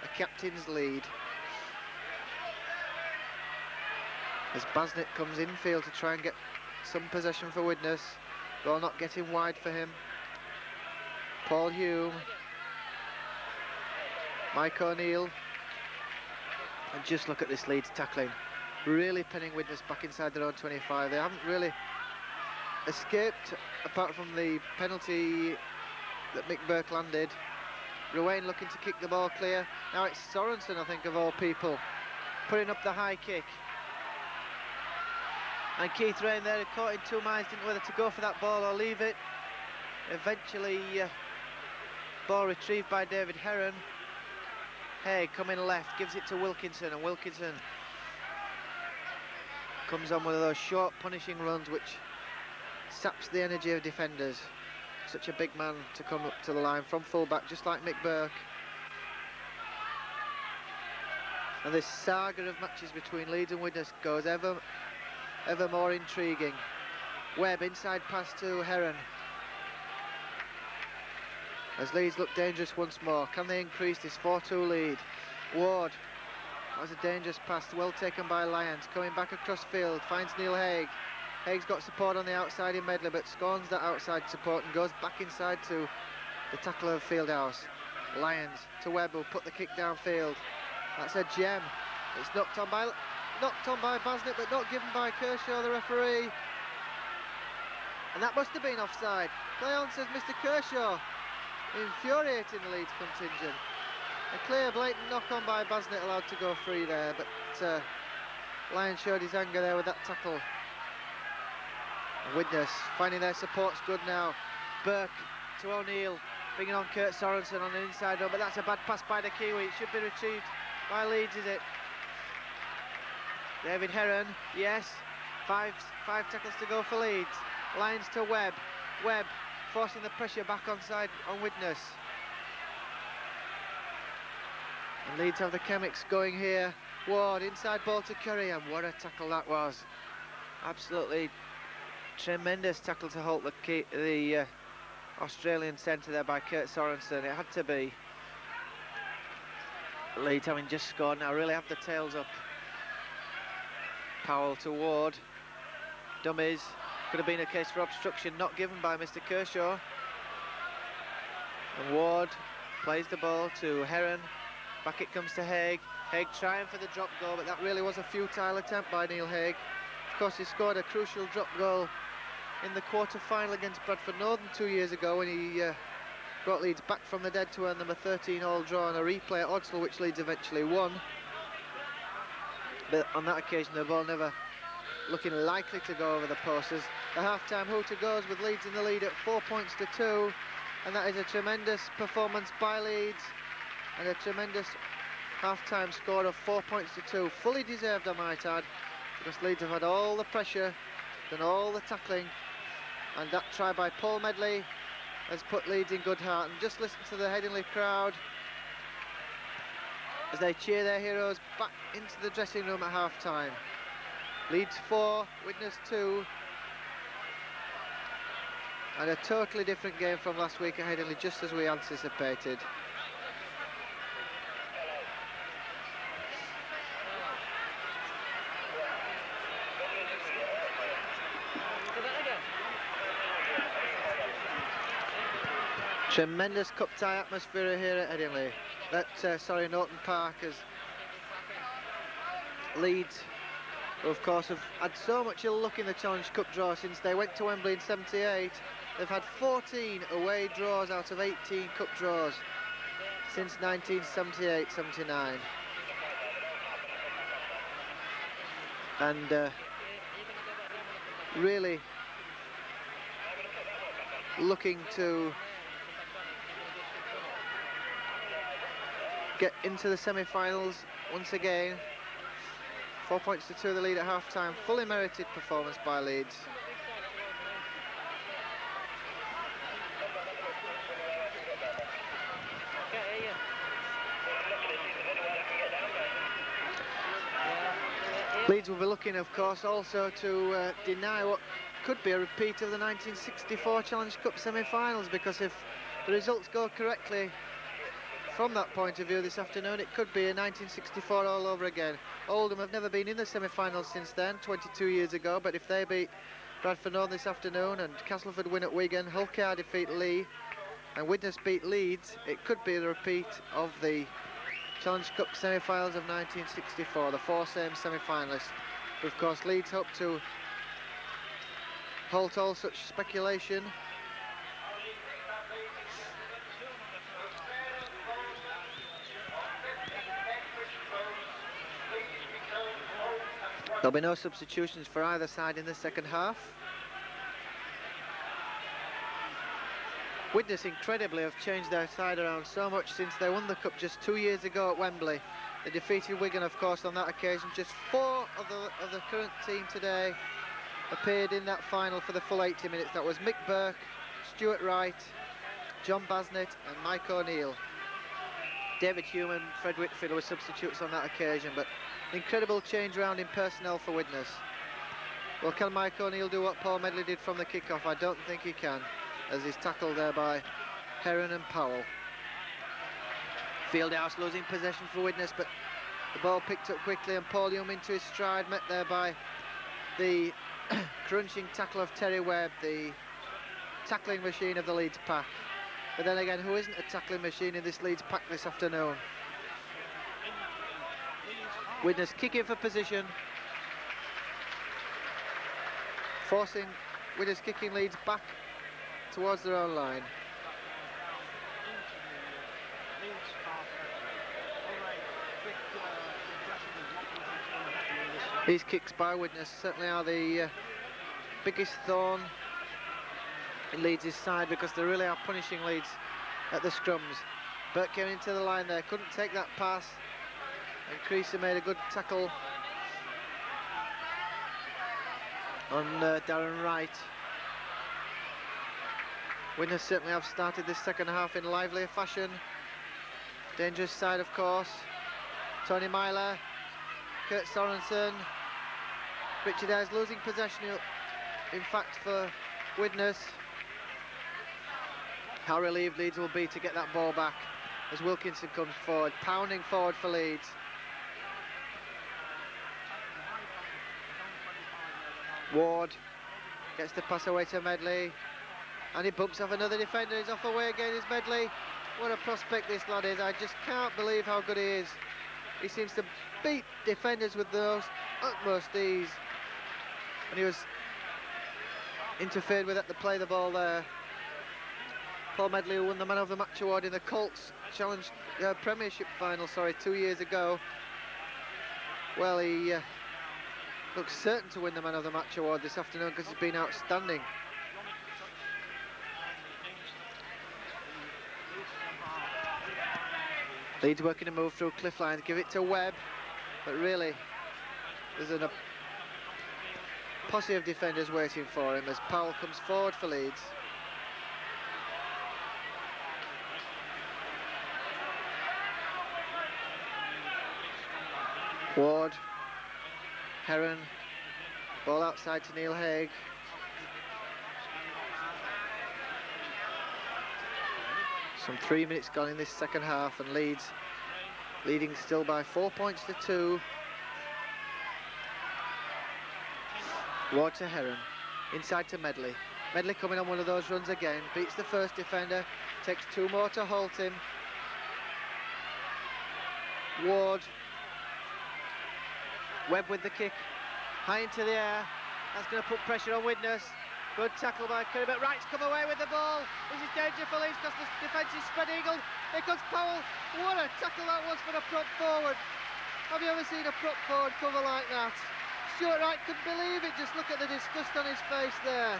A captain's lead. As Basnett comes infield to try and get some possession for Widnes. Ball not getting wide for him. Paul Hume. Mike O'Neill. And just look at this Leeds tackling. Really pinning Widnes back inside their own 25. They haven't really escaped, apart from the penalty that Mick Burke landed. Ruane looking to kick the ball clear. Now it's Sorensen, I think, of all people, putting up the high kick. And Keith Rain there caught in two minds, didn't know whether to go for that ball or leave it. Eventually, ball retrieved by David Heron. Haig coming left, gives it to Wilkinson, and Wilkinson comes on one of those short punishing runs which saps the energy of defenders. Such a big man to come up to the line from full-back, just like Mick Burke. And this saga of matches between Leeds and Widnes goes ever more intriguing. Webb inside pass to Heron. As Leeds look dangerous once more. Can they increase this 4-2 lead? Ward. That was a dangerous pass, well taken by Lyons. Coming back across field, finds Neil Haig. Haig's got support on the outside in Medley, but scorns that outside support and goes back inside to the tackler of Fieldhouse. Lyons to Webb, who'll put the kick downfield. That's a gem. It's knocked on by Basnett, but not given by Kershaw, the referee. And that must have been offside. Play on, says Mr. Kershaw, infuriating the Leeds contingent. A clear, blatant knock-on by Basnett, allowed to go free there, but Lyons showed his anger there with that tackle. And Widnes finding their support's good now. Burke to O'Neill, bringing on Kurt Sorensen on the inside run, but that's a bad pass by the Kiwi. It should be retrieved by Leeds, is it? David Heron, yes. Five tackles to go for Leeds. Lyons to Webb. Webb forcing the pressure back onside on Widnes. And Leeds have the chemics going here. Ward inside ball to Curry, and what a tackle that was. Absolutely tremendous tackle to halt the Australian centre there by Kurt Sorensen. It had to be. Leeds having just scored now really have the tails up. Powell to Ward. Dummies. Could have been a case for obstruction, not given by Mr. Kershaw. And Ward plays the ball to Heron. Back it comes to Haig. Haig trying for the drop goal, but that really was a futile attempt by Neil Haig. Of course, he scored a crucial drop goal in the quarter-final against Bradford Northern 2 years ago when he brought Leeds back from the dead to earn them a 13-all draw and a replay at Odsal, which Leeds eventually won. but on that occasion the ball never looking likely to go over the post. As the half-time hooter goes with Leeds in the lead at 4 points to 2, and that is a tremendous performance by Leeds, and a tremendous half-time score of 4 points to 2, fully deserved I might add, because Leeds have had all the pressure, done all the tackling, and that try by Paul Medley has put Leeds in good heart. And just listen to the Headingley crowd as they cheer their heroes back into the dressing room at half-time. Leeds 4, Widnes 2, and a totally different game from last week at Headingley, just as we anticipated. Tremendous cup tie atmosphere here at Headingley. Norton Park, as Leeds, who of course have had so much ill luck in the Challenge Cup draw since they went to Wembley in '78. They've had 14 away draws out of 18 cup draws since 1978-79. And really looking to get into the semi-finals once again. 4 points to 2 the lead at half-time. Fully merited performance by Leeds. Leeds will be looking, of course, also to deny what could be a repeat of the 1964 Challenge Cup semi-finals, because if the results go correctly from that point of view this afternoon, it could be a 1964 all over again. Oldham have never been in the semi-finals since then, 22 years ago, but if they beat Bradford North this afternoon and Castleford win at Wigan, Hull KR defeat Lee and Widnes beat Leeds, it could be the repeat of the Challenge Cup semi-finals of 1964, the 4 same semi-finalists. But of course Leeds hope to halt all such speculation. There'll be no substitutions for either side in the second half. Widnes, incredibly, have changed their side around so much since they won the Cup just 2 years ago at Wembley. They defeated Wigan, of course, on that occasion. Just 4 of the current team today appeared in that final for the full 80 minutes. That was Mick Burke, Stuart Wright, John Basnett and Mike O'Neill. David Hume and Fred Whitfield were substitutes on that occasion, but an incredible change around in personnel for Widnes. Well, can Mike O'Neill do what Paul Medley did from the kick-off? I don't think he can, as he's tackled there by Heron and Powell. Fieldhouse losing possession for Widnes, but the ball picked up quickly and Paul Hume into his stride, met there by the crunching tackle of Terry Webb, the tackling machine of the Leeds pack. But then again, who isn't a tackling machine in this Leeds pack this afternoon? Widnes kicking for position, forcing Widnes kicking Leeds back towards their own line. These kicks by Widnes certainly are the biggest thorn in Leeds' side, because they really are punishing Leeds at the scrums. Burke came into the line there, couldn't take that pass, and Creasy made a good tackle on Darren Wright. Widnes certainly have started this second half in livelier fashion. Dangerous side, of course. Tony Myler, Kurt Sorensen, Richard Ayres losing possession, in fact, for Widnes. How relieved Leeds will be to get that ball back as Wilkinson comes forward, pounding forward for Leeds. Ward gets the pass away to Medley, and he bumps off another defender. He's off away again, is Medley. What a prospect this lad is. I just can't believe how good he is. He seems to beat defenders with the utmost ease, and he was interfered with at the play the ball there. Paul Medley, who won the Man of the Match award in the Colts Challenge Premiership final, 2 years ago. Well, he looks certain to win the Man of the Match award this afternoon because he's been outstanding. Leeds working a move through cliff lines, give it to Webb, but really there's a posse of defenders waiting for him as Powell comes forward for Leeds. Ward, Heron, ball outside to Neil Haig. Some 3 minutes gone in this second half and Leeds leading still by 4 points to 2. Ward to Heron, inside to Medley. Medley coming on one of those runs again, beats the first defender, takes 2 more to halt him. Ward, Webb with the kick, high into the air, that's going to put pressure on Widnes. Good tackle by Curry, but Wright's come away with the ball. This is danger for Leeds because the defence is spread eagle. Here comes Powell. What a tackle that was for a prop forward. Have you ever seen a prop forward cover like that? Stuart Wright couldn't believe it, just look at the disgust on his face there.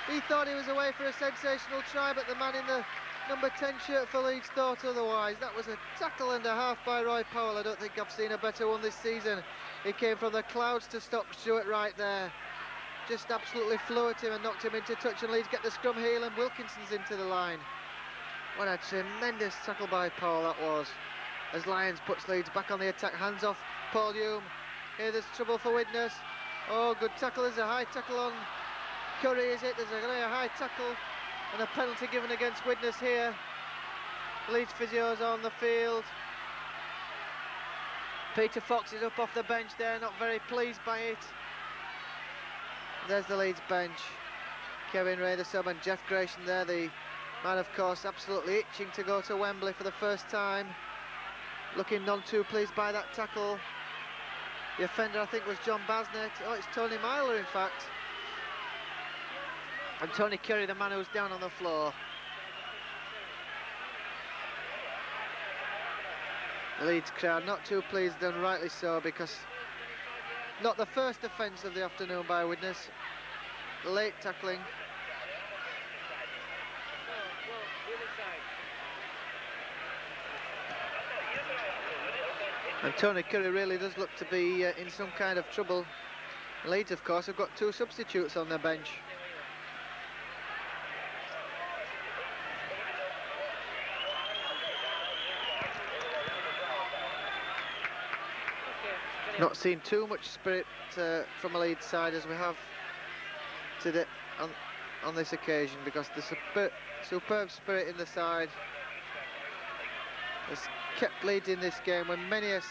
He thought he was away for a sensational try, but the man in the number 10 shirt for Leeds thought otherwise. That was a tackle and a half by Roy Powell. I don't think I've seen a better one this season. He came from the clouds to stop Stuart Wright there. Just absolutely flew at him and knocked him into touch, and Leeds get the scrum heel and Wilkinson's into the line. What a tremendous tackle by Powell that was. As Lyons puts Leeds back on the attack, hands off Paul Hume. Here there's trouble for Widnes. Oh, good tackle, there's a high tackle on Curry, is it? There's a high tackle and a penalty given against Widnes here. Leeds physios on the field. Peter Fox is up off the bench there, not very pleased by it. There's the Leeds bench. Kevin Ray, the sub, and Jeff Grayson there, the man, of course, absolutely itching to go to Wembley for the first time. Looking none too pleased by that tackle. The offender, I think, was John Basnett. Oh, it's Tony Myler, in fact. And Tony Curry, the man who's down on the floor. The Leeds crowd not too pleased, and rightly so, because not the first offence of the afternoon by Widnes. Late tackling. And Tony Curry really does look to be in some kind of trouble. Leeds, of course, have got 2 substitutes on their bench. Not seen too much spirit from a Leeds side as we have today on this occasion, because the superb spirit in the side has kept Leeds in this game when many a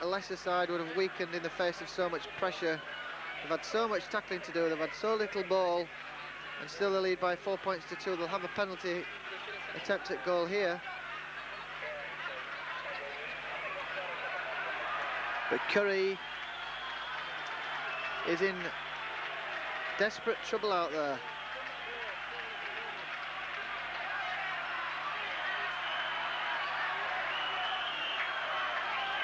lesser side would have weakened in the face of so much pressure. They've had so much tackling to do, they've had so little ball, and still they lead by 4 points to 2. They'll have a penalty attempt at goal here. But Curry is in desperate trouble out there.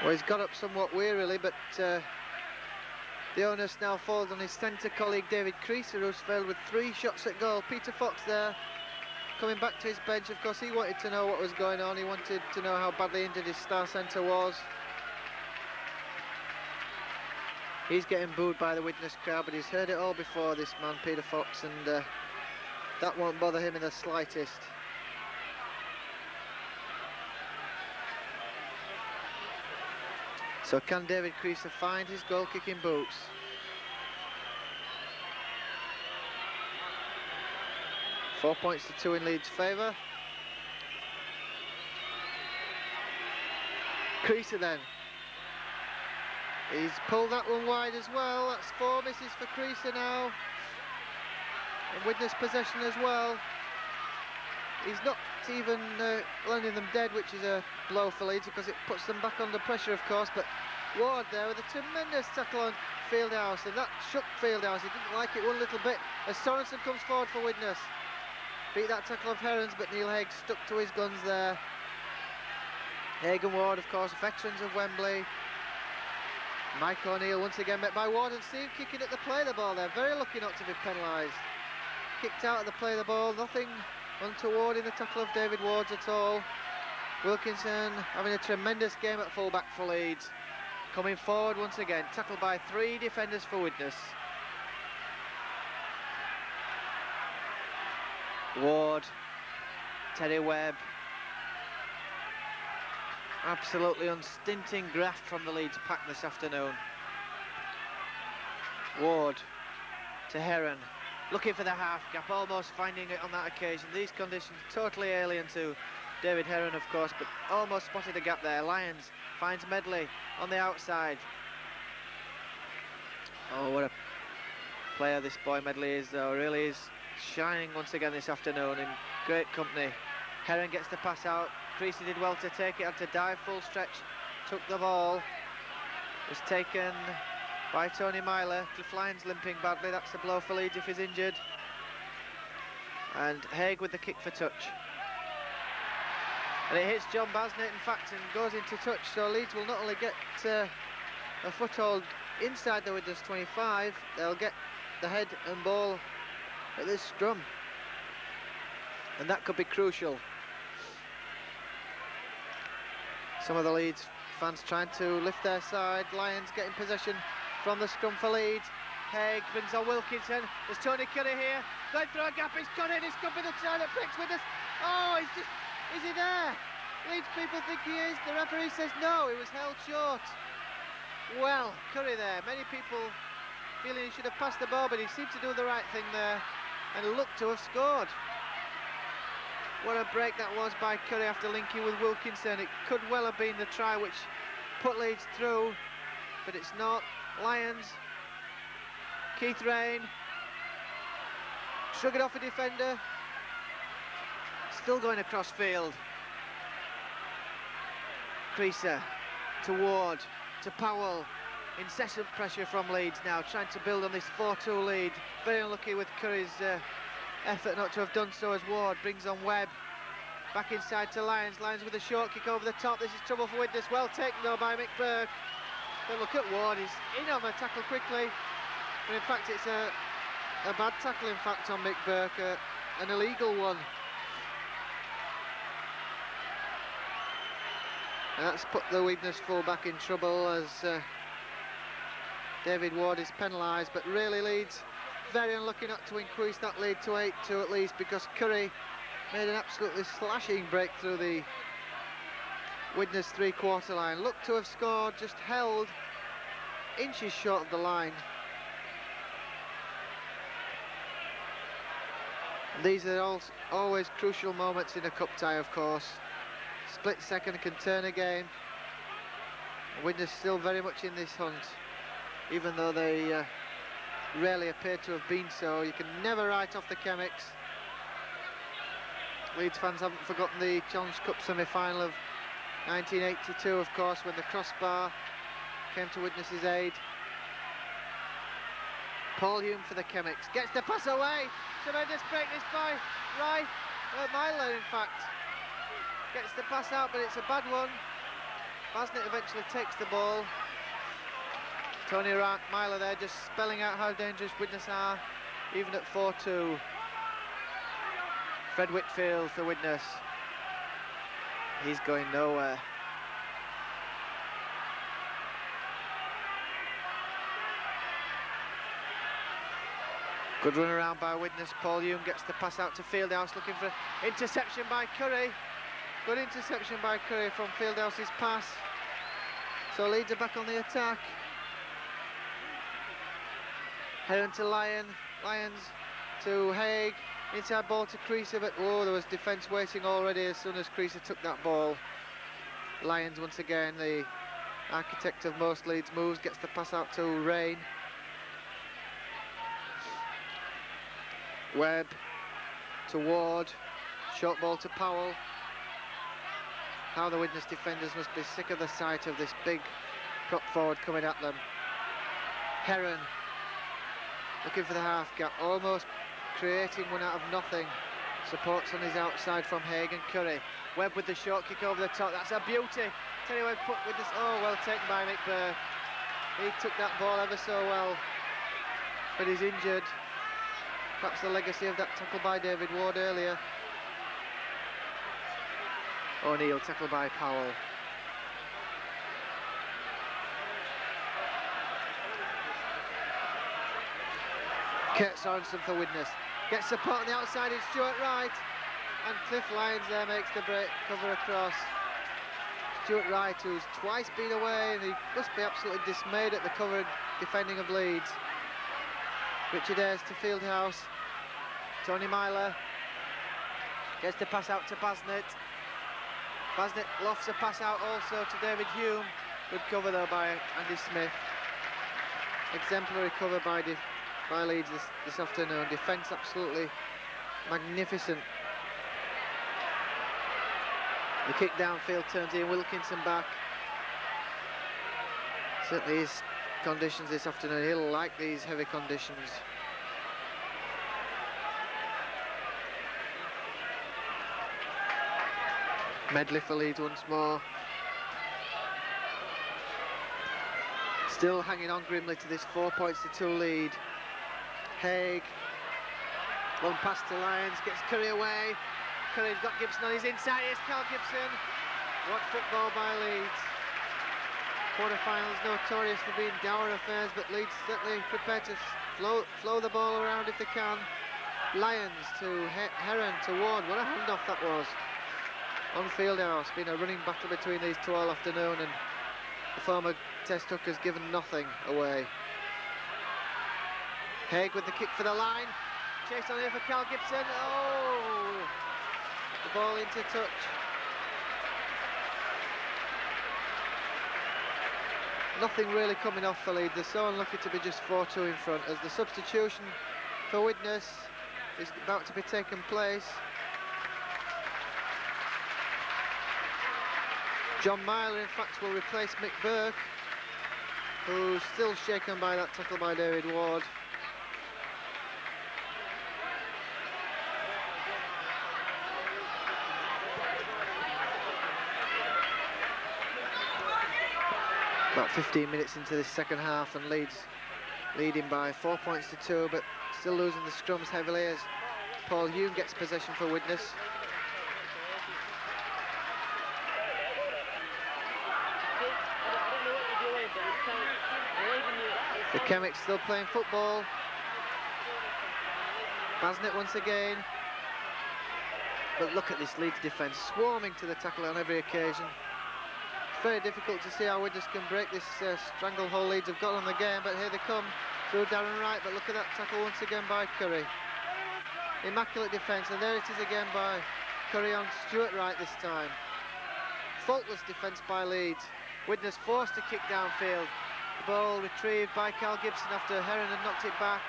Well, he's got up somewhat wearily, but the onus now falls on his centre colleague David Creaser, who's failed with 3 shots at goal. Peter Fox there, coming back to his bench. Of course, he wanted to know what was going on. He wanted to know how badly injured his star centre was. He's getting booed by the Widnes crowd, but he's heard it all before, this man, Peter Fox, and that won't bother him in the slightest. So can David Creaser find his goal-kicking boots? Four points to 2 in Leeds' favour. Creaser then. He's pulled that one wide as well. That's 4 misses for Creaser now. And Widnes possession as well. He's not even landing them dead, which is a blow for Leeds because it puts them back under pressure, of course. But Ward there with a tremendous tackle on Fieldhouse, and that shook Fieldhouse. He didn't like it one little bit as Sorensen comes forward for Widnes. Beat that tackle of Herons, but Neil Haig stuck to his guns there. Haig and Ward, of course, veterans of Wembley. Mike O'Neill once again met by Ward, and see him kicking at the play of the ball there. Very lucky not to be penalised. Kicked out at the play of the ball, nothing untoward in the tackle of David Ward's at all. Wilkinson having a tremendous game at full-back for Leeds. Coming forward once again, tackled by 3 defenders for Widnes. Ward, Terry Webb. Absolutely unstinting graft from the Leeds pack this afternoon. Ward to Heron, looking for the half gap, almost finding it on that occasion. These conditions totally alien to David Heron, of course, but almost spotted a gap there. Lyons finds Medley on the outside. Oh, what a player this boy Medley is, though. Really is shining once again this afternoon, in great company. Heron gets the pass out. Creasy did well to take it, had to dive full stretch, took the ball, was taken by Tony Myler. Cliff Lyons limping badly, that's a blow for Leeds if he's injured. And Haig with the kick for touch. And it hits John Basnett, in fact, and goes into touch, so Leeds will not only get a foothold inside the Widnes 25, they'll get the head and ball at this scrum. And that could be crucial. Some of the Leeds fans trying to lift their side. Lyons getting possession from the scrum for Leeds. Haig brings on Wilkinson. There's Tony Curry here. Going through a gap, he's got it. This could be the try that breaks with us. Oh, he's just... Is he there? Leeds people think he is. The referee says no, he was held short. Well, Curry there. Many people feeling he should have passed the ball, but he seemed to do the right thing there and looked to have scored. What a break that was by Curry after linking with Wilkinson. It could well have been the try which put Leeds through, but it's not. Lyons, Keith Rain, shrugging off a defender, still going across field. Creaser to Ward, to Powell. Incessant pressure from Leeds now, trying to build on this 4-2 lead. Very unlucky with Curry's effort not to have done so, as Ward brings on Webb. Back inside to Lyons. Lyons with a short kick over the top. This is trouble for Widnes. Well taken though by Mick Burke. But look at Ward, he's in on the tackle quickly. But in fact it's a bad tackle in fact on Mick Burke, an illegal one. And that's put the Widnes full-back in trouble, as David Ward is penalised, but really Leeds very unlucky not to increase that lead to 8-2 at least, because Curry made an absolutely slashing break through the Widnes three-quarter line. Looked to have scored, just held inches short of the line. And these are always crucial moments in a cup tie, of course. Split second can turn a game. Widnes still very much in this hunt, even though they rarely appear to have been so. You can never write off the Chemics. Leeds fans haven't forgotten the Challenge Cup semi-final of 1982, of course, when the crossbar came to Widnes' aid. Paul Hume for the Chemics, gets the pass away. Tremendous break this by Myler, in fact. Gets the pass out, but it's a bad one. Basnett eventually takes the ball. Tony Myler there just spelling out how dangerous Widnes are, even at 4-2. Fred Whitfield for Widnes. He's going nowhere. Good run around by Widnes. Paul Hume gets the pass out to Fieldhouse, looking for interception by Curry. Good interception by Curry from Fieldhouse's pass. So Leeds are back on the attack. Heron to Lyons to Haig. Inside ball to Creaser, but oh, there was defence waiting already as soon as Creaser took that ball. Lyons once again, the architect of most Leeds moves, gets the pass out to Rain. Webb to Ward, short ball to Powell. How the Widnes defenders must be sick of the sight of this big prop forward coming at them. Heron looking for the half gap, almost creating one out of nothing. Supports on his outside from Haig and Curry. Webb with the short kick over the top, that's a beauty. Terry Webb put with this, oh, well taken by Mick Burke. He took that ball ever so well, but he's injured. Perhaps the legacy of that tackle by David Ward earlier. O'Neill tackled by Powell. Kurt Sorensen for Widnes. Gets support on the outside, it's Stuart Wright. And Cliff Lyons there makes the break, cover across. Stuart Wright, who's twice been away, and he must be absolutely dismayed at the cover defending of Leeds. Richard Ayres to Fieldhouse. Tony Myler gets the pass out to Basnett. Basnett lofts a pass out also to David Hume. Good cover though by Andy Smith. Exemplary cover by Leeds this afternoon. Defence absolutely magnificent. The kick downfield turns in, Wilkinson back. Certainly his conditions this afternoon, he'll like these heavy conditions. Medley for Leeds once more. Still hanging on grimly to this 4-2 lead. Haig, long pass to Lyons, gets Curry away. Curry's got Gibson on his inside, here's Carl Gibson. What football by Leeds. Quarter-finals notorious for being dour affairs, but Leeds certainly prepared to flow the ball around if they can. Lyons to Heron to Ward, what a handoff that was. On Fieldhouse, been a running battle between these two all afternoon, and the former Test hooker's given nothing away. Haig with the kick for the line. Chase on here for Carl Gibson. Oh! The ball into touch. Nothing really coming off for Leeds. They're so unlucky to be just 4-2 in front, as the substitution for Widnes is about to be taken place. John Myler, in fact, will replace Mick Burke, who's still shaken by that tackle by David Ward. About 15 minutes into this second half, and Leeds leading by 4-2, but still losing the scrums heavily as Paul Hume gets possession for Widnes. The Chemics still playing football. Basnett once again. But look at this Leeds defence, swarming to the tackle on every occasion. It's very difficult to see how Widnes can break this stranglehold Leeds have got on the game, but here they come through Darren Wright. But look at that tackle once again by Curry. Immaculate defence, and there it is again by Curry on Stuart Wright this time. Faultless defence by Leeds. Widnes forced to kick downfield. The ball retrieved by Carl Gibson after Heron had knocked it back.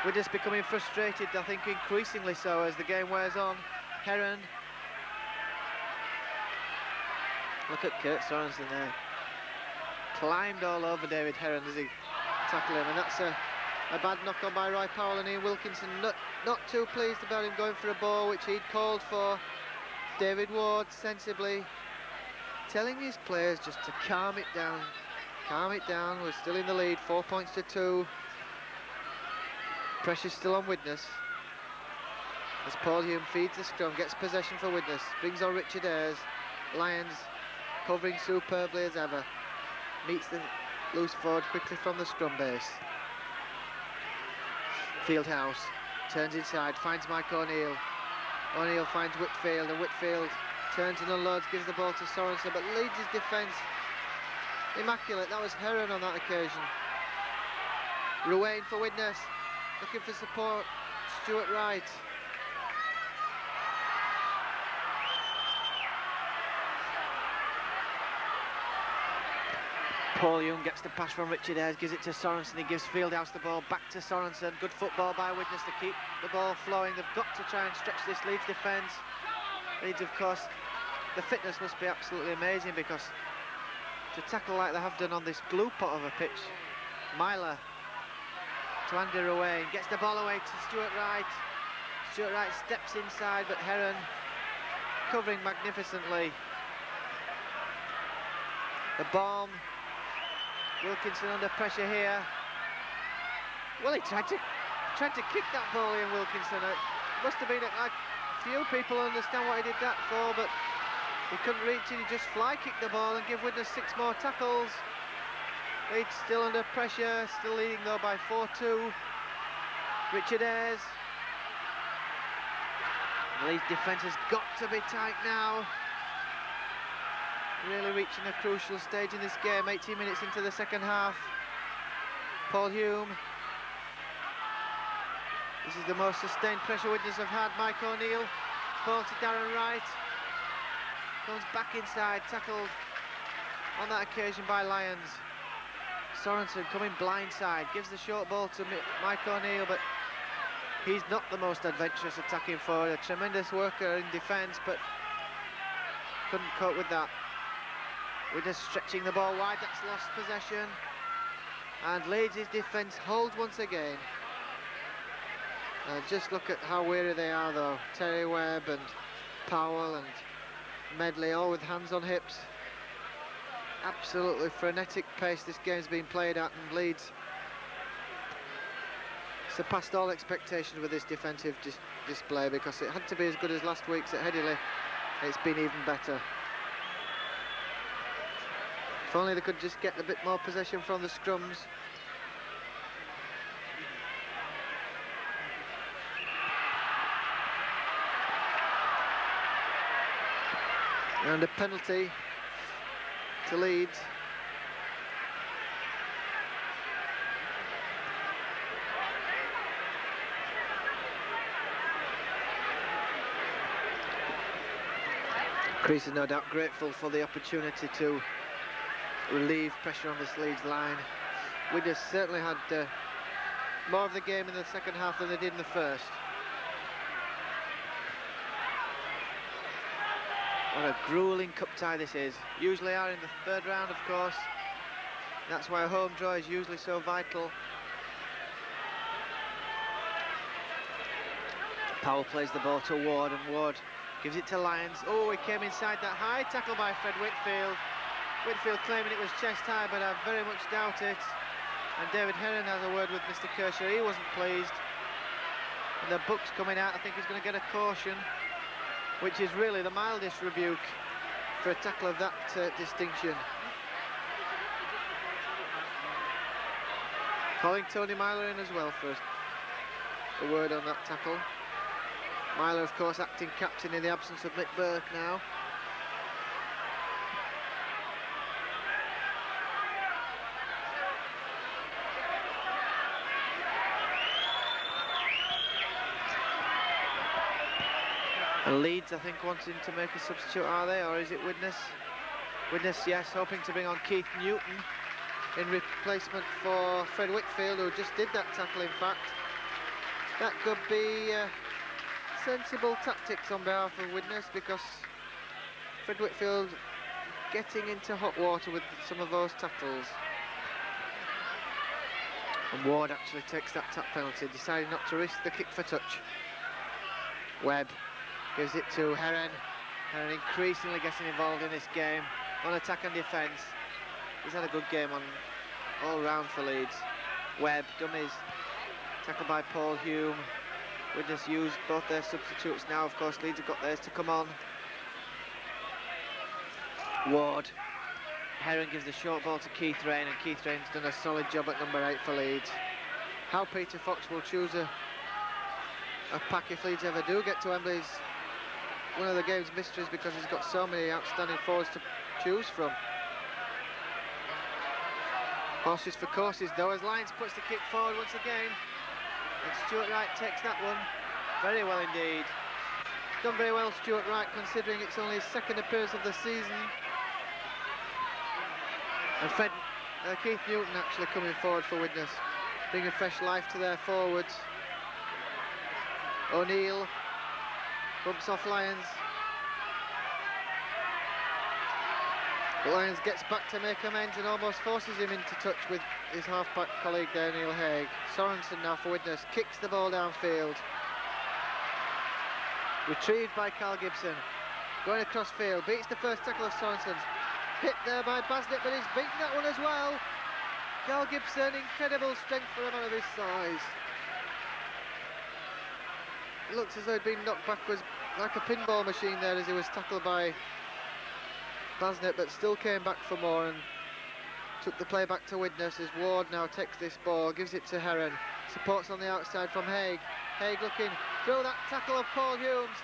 Widnes becoming frustrated, I think increasingly so as the game wears on. Heron. Look at Kurt Sorensen there. Climbed all over David Heron as he tackled him, and that's a bad knock on by Roy Powell, and Ian Wilkinson not too pleased about him going for a ball which he'd called for. David Ward sensibly telling his players just to calm it down. Calm it down, we're still in the lead, 4-2. Pressure's still on Widnes. As Paul Hume feeds the scrum, gets possession for Widnes, brings on Richard Ayres. Lyons covering superbly as ever. Meets the loose forward quickly from the scrum base. Fieldhouse turns inside, finds Mike O'Neill. O'Neill finds Whitfield, and Whitfield turns and unloads, gives the ball to Sorensen, but Leeds' defence immaculate. That was Heron on that occasion. Ruane for Widnes, looking for support. Stuart Wright. Paul Young gets the pass from Richard Ayres, gives it to Sorensen, he gives Fieldhouse the ball, back to Sorensen. Good football by Widnes to keep the ball flowing. They've got to try and stretch this Leeds defence. Leeds, of course, the fitness must be absolutely amazing, because to tackle like they have done on this glue pot of a pitch. Myler to Andy Ruane, gets the ball away to Stuart Wright. Stuart Wright steps inside, but Heron covering magnificently. The bomb. Wilkinson under pressure here. Well, he tried to kick that ball in, Wilkinson. It must have been like few people understand what he did that for, but he couldn't reach it. He just fly kicked the ball and give Widnes 6 more tackles. Leeds still under pressure, still leading though by 4-2. Richard Ayres. Leeds defence has got to be tight now. Really reaching a crucial stage in this game, 18 minutes into the second half. Paul Hume. This is the most sustained pressure Widnes have had. Mike O'Neill. Ball to Darren Wright. Comes back inside, tackled on that occasion by Lyons. Sorensen coming blindside, gives the short ball to Mike O'Neill, but he's not the most adventurous attacking forward. A tremendous worker in defence, but couldn't cope with that. We're just stretching the ball wide, that's lost possession. And Leeds' defence holds once again. Just look at how weary they are though. Terry Webb and Powell and Medley, all with hands on hips. Absolutely frenetic pace this game's been played at, and Leeds surpassed all expectations with this defensive display, because it had to be as good as last week's at Headingley. It's been even better. If only they could just get a bit more possession from the scrums. And a penalty to Leeds. Crease is no doubt grateful for the opportunity to relieve pressure on this Leeds line. Widnes certainly had more of the game in the second half than they did in the first. What a gruelling cup tie this is. Usually are in the third round, of course. That's why a home draw is usually so vital. Powell plays the ball to Ward, and Ward gives it to Lyons. Oh, he came inside that high tackle by Fred Whitfield. Whitfield claiming it was chest high, but I very much doubt it. And David Heron has a word with Mr. Kershaw. He wasn't pleased. And the book's coming out. I think he's going to get a caution, which is really the mildest rebuke for a tackle of that distinction. Calling Tony Myler in as well for a word on that tackle. Myler, of course, acting captain in the absence of Mick Burke now. And Leeds, I think, wanting to make a substitute, are they? Or is it Widnes? Widnes, yes, hoping to bring on Keith Newton in replacement for Fred Whitfield, who just did that tackle, in fact. That could be sensible tactics on behalf of Widnes, because Fred Whitfield getting into hot water with some of those tackles. And Ward actually takes that tap penalty, deciding not to risk the kick for touch. Webb gives it to Heron. Heron increasingly getting involved in this game on attack and defence. He's had a good game on all round for Leeds. Webb, dummies, tackled by Paul Hume. Widnes used both their substitutes now. Of course, Leeds have got theirs to come on. Ward. Heron gives the short ball to Keith Rain, and Keith Rain's done a solid job at number 8 for Leeds. How Peter Fox will choose a pack if Leeds ever do get to Wembley is one of the game's mysteries, because he's got so many outstanding forwards to choose from. Horses for courses though, as Lyons puts the kick forward once again, and Stuart Wright takes that one very well indeed. Done very well, Stuart Wright, considering it's only his second appearance of the season. And Keith Newton actually coming forward for Widnes, bringing fresh life to their forwards. O'Neill bumps off Lyons. But Lyons gets back to make amends and almost forces him into touch with his half-back colleague there, Neil Haig. Sorensen now for Widnes, kicks the ball downfield. Retrieved by Carl Gibson. Going across field, beats the first tackle of Sorensen. hit there by Basnett, but he's beaten that one as well. Carl Gibson, incredible strength for a man of his size. It looks as though he'd been knocked backwards like a pinball machine there as he was tackled by Basnett, but still came back for more and took the play back to Widnes as Ward now takes this ball, gives it to Heron. Supports on the outside from Haig. Haig looking through that tackle of Paul Humes.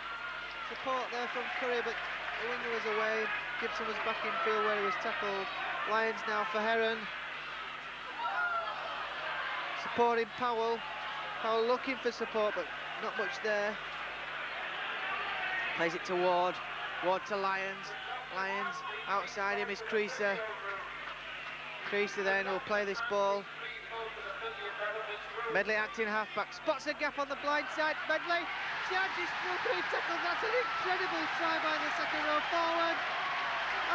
Support there from Curry, but the winger was away. Gibson was back in field where he was tackled. Lyons now for Heron. Supporting Powell. Powell looking for support, but not much there. Plays it to Ward. Ward to Lyons. Lyons outside him is Creaser. Creaser then will play this ball. Medley acting half-back, spots a gap on the blind side. Medley charges through 3 tackles. That's an incredible try by the second row forward.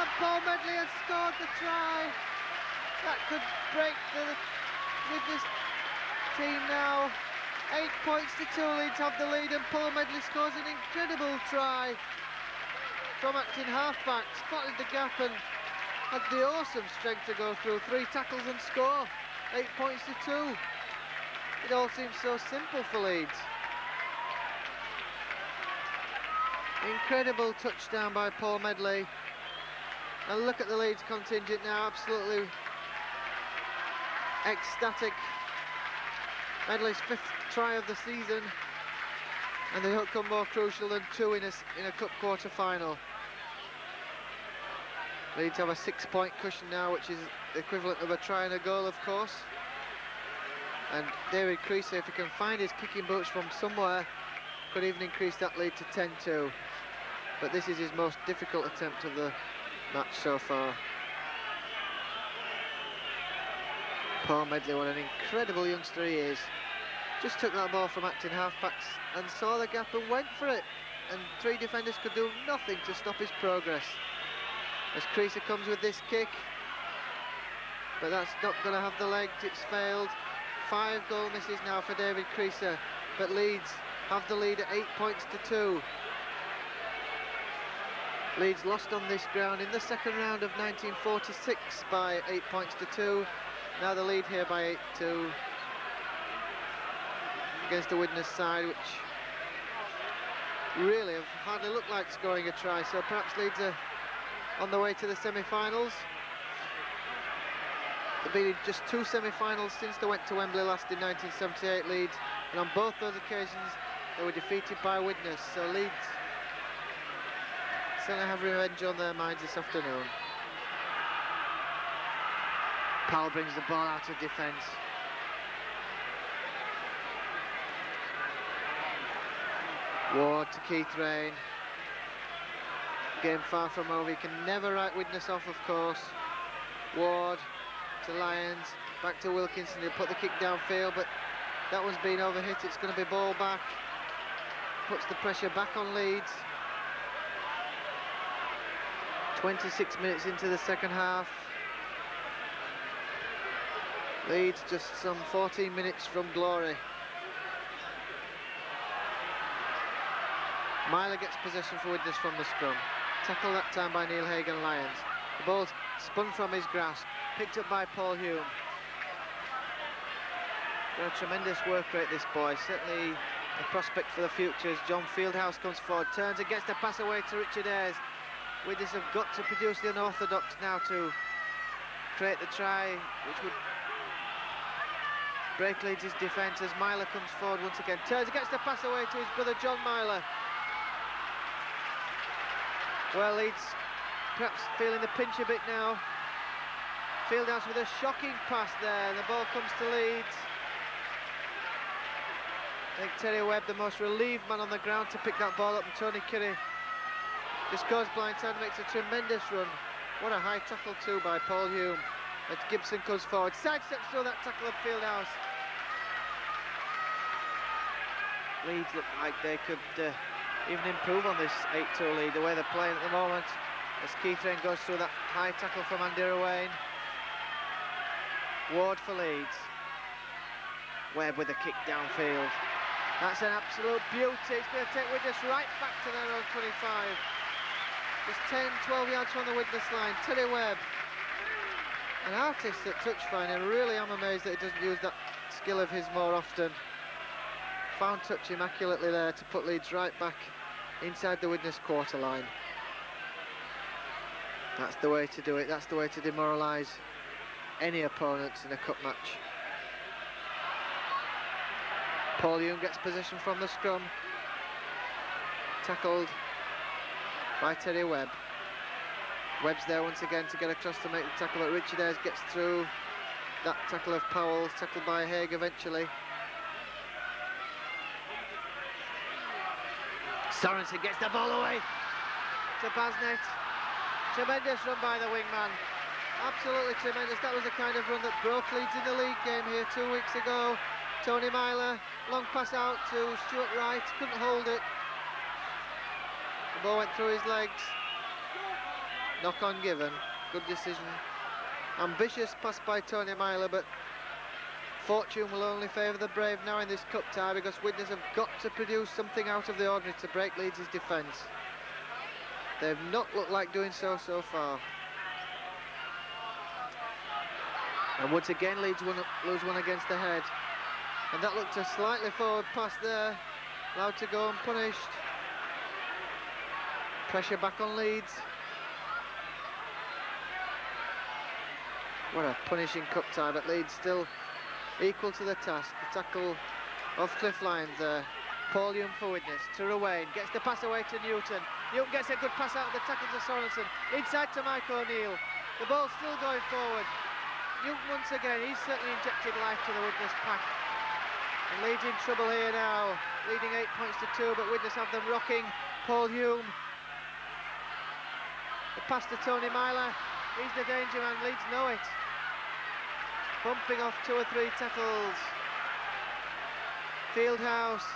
And Paul Medley has scored the try. That could break the Widnes team now. 8 points to 2, Leeds have the lead, and Paul Medley scores an incredible try from acting half-back. Spotted the gap and had the awesome strength to go through 3 tackles and score. 8 points to 2. It all seems so simple for Leeds. Incredible touchdown by Paul Medley. And look at the Leeds contingent now, absolutely ecstatic. Medley's 5th try of the season, and they don't come more crucial than 2 in a cup quarter-final. Leeds have a 6-point cushion now, which is the equivalent of a try and a goal, of course. And David Creaser, if he can find his kicking boots from somewhere, could even increase that lead to 10-2. But this is his most difficult attempt of the match so far. Paul Medley, what an incredible youngster he is. Just took that ball from acting half-backs and saw the gap and went for it. And 3 defenders could do nothing to stop his progress. As Creaser comes with this kick, but that's not going to have the legs, it's failed. 5 goal misses now for David Creaser, but Leeds have the lead at 8 points to 2. Leeds lost on this ground in the second round of 1946 by 8 points to 2. Now the lead here by 8-2 against the Widnes side, which really have hardly looked like scoring a try, so perhaps Leeds are on the way to the semi-finals. They've been in just 2 semi-finals since they went to Wembley last in 1978, Leeds, and on both those occasions they were defeated by Widnes, so Leeds certainly have revenge on their minds this afternoon. Powell brings the ball out of defence. Ward to Keith Rain. Game far from over. He can never write Widnes off, of course. Ward to Lyons. Back to Wilkinson. He'll put the kick downfield, but that one's been overhit. It's going to be ball back. Puts the pressure back on Leeds. 26 minutes into the second half. Leeds just some 14 minutes from glory. Myler gets possession for Widnes from the scrum. Tackled that time by Neil Haig and Lyons. The ball's spun from his grasp. Picked up by Paul Hume. Got a tremendous work rate, this boy. Certainly a prospect for the future as John Fieldhouse comes forward. Turns and gets the pass away to Richard Ayres. Widnes have got to produce the unorthodox now to create the try, which would break Leeds' defence as Myler comes forward once again. Turns and gets the pass away to his brother John Myler. Well, Leeds perhaps feeling the pinch a bit now. Fieldhouse with a shocking pass there. The ball comes to Leeds. I think Terry Webb, the most relieved man on the ground to pick that ball up, and Tony Curry just goes blindside and makes a tremendous run. What a high tackle too by Paul Hume. As Gibson comes forward, sidesteps through that tackle of Fieldhouse. Leeds look like they could even improve on this 8-2 lead, the way they're playing at the moment, as Keith Rain goes through that high tackle from Andy Ruane. Ward for Leeds. Webb with a kick downfield. That's an absolute beauty. It's going to take Widnes right back to their own 25. just 10, 12 yards from the Widnes line. Terry Webb, an artist at touch finding. Really am amazed that he doesn't use that skill of his more often. Found touch immaculately there to put Leeds right back inside the Widnes quarter line. That's the way to do it. That's the way to demoralise any opponents in a cup match. Paul Hume gets possession from the scrum. Tackled by Terry Webb. Webb's there once again to get across to make the tackle, but Richard Ayres gets through that tackle of Powell, tackled by Haig eventually. Sorensen gets the ball away to Basnet. Tremendous run by the wingman. Absolutely tremendous. That was the kind of run that broke Leeds in the league game here 2 weeks ago. Tony Myler, long pass out to Stuart Wright, couldn't hold it. The ball went through his legs. Knock on given. Good decision. Ambitious pass by Tony Myler, but fortune will only favour the brave now in this cup tie, because Widnes have got to produce something out of the ordinary to break Leeds' defence. They've not looked like doing so far. And once again Leeds lose one against the head. And that looked a slightly forward pass there. Allowed to go unpunished. Pressure back on Leeds. What a punishing cup tie, but Leeds still equal to the task. The tackle of Cliff Lyons there. Paul Hume for Widnes, to Ruane, gets the pass away to Newton. Newton gets a good pass out of the tackle to Sorensen. Inside to Mike O'Neill. The ball's still going forward. Newton once again, he's certainly injected life to the Widnes pack. And Leeds in trouble here now, leading 8 points to 2, but Widnes have them rocking. Paul Hume. The pass to Tony Myler. He's the danger man, Leeds know it. Bumping off 2 or 3 tackles. Fieldhouse.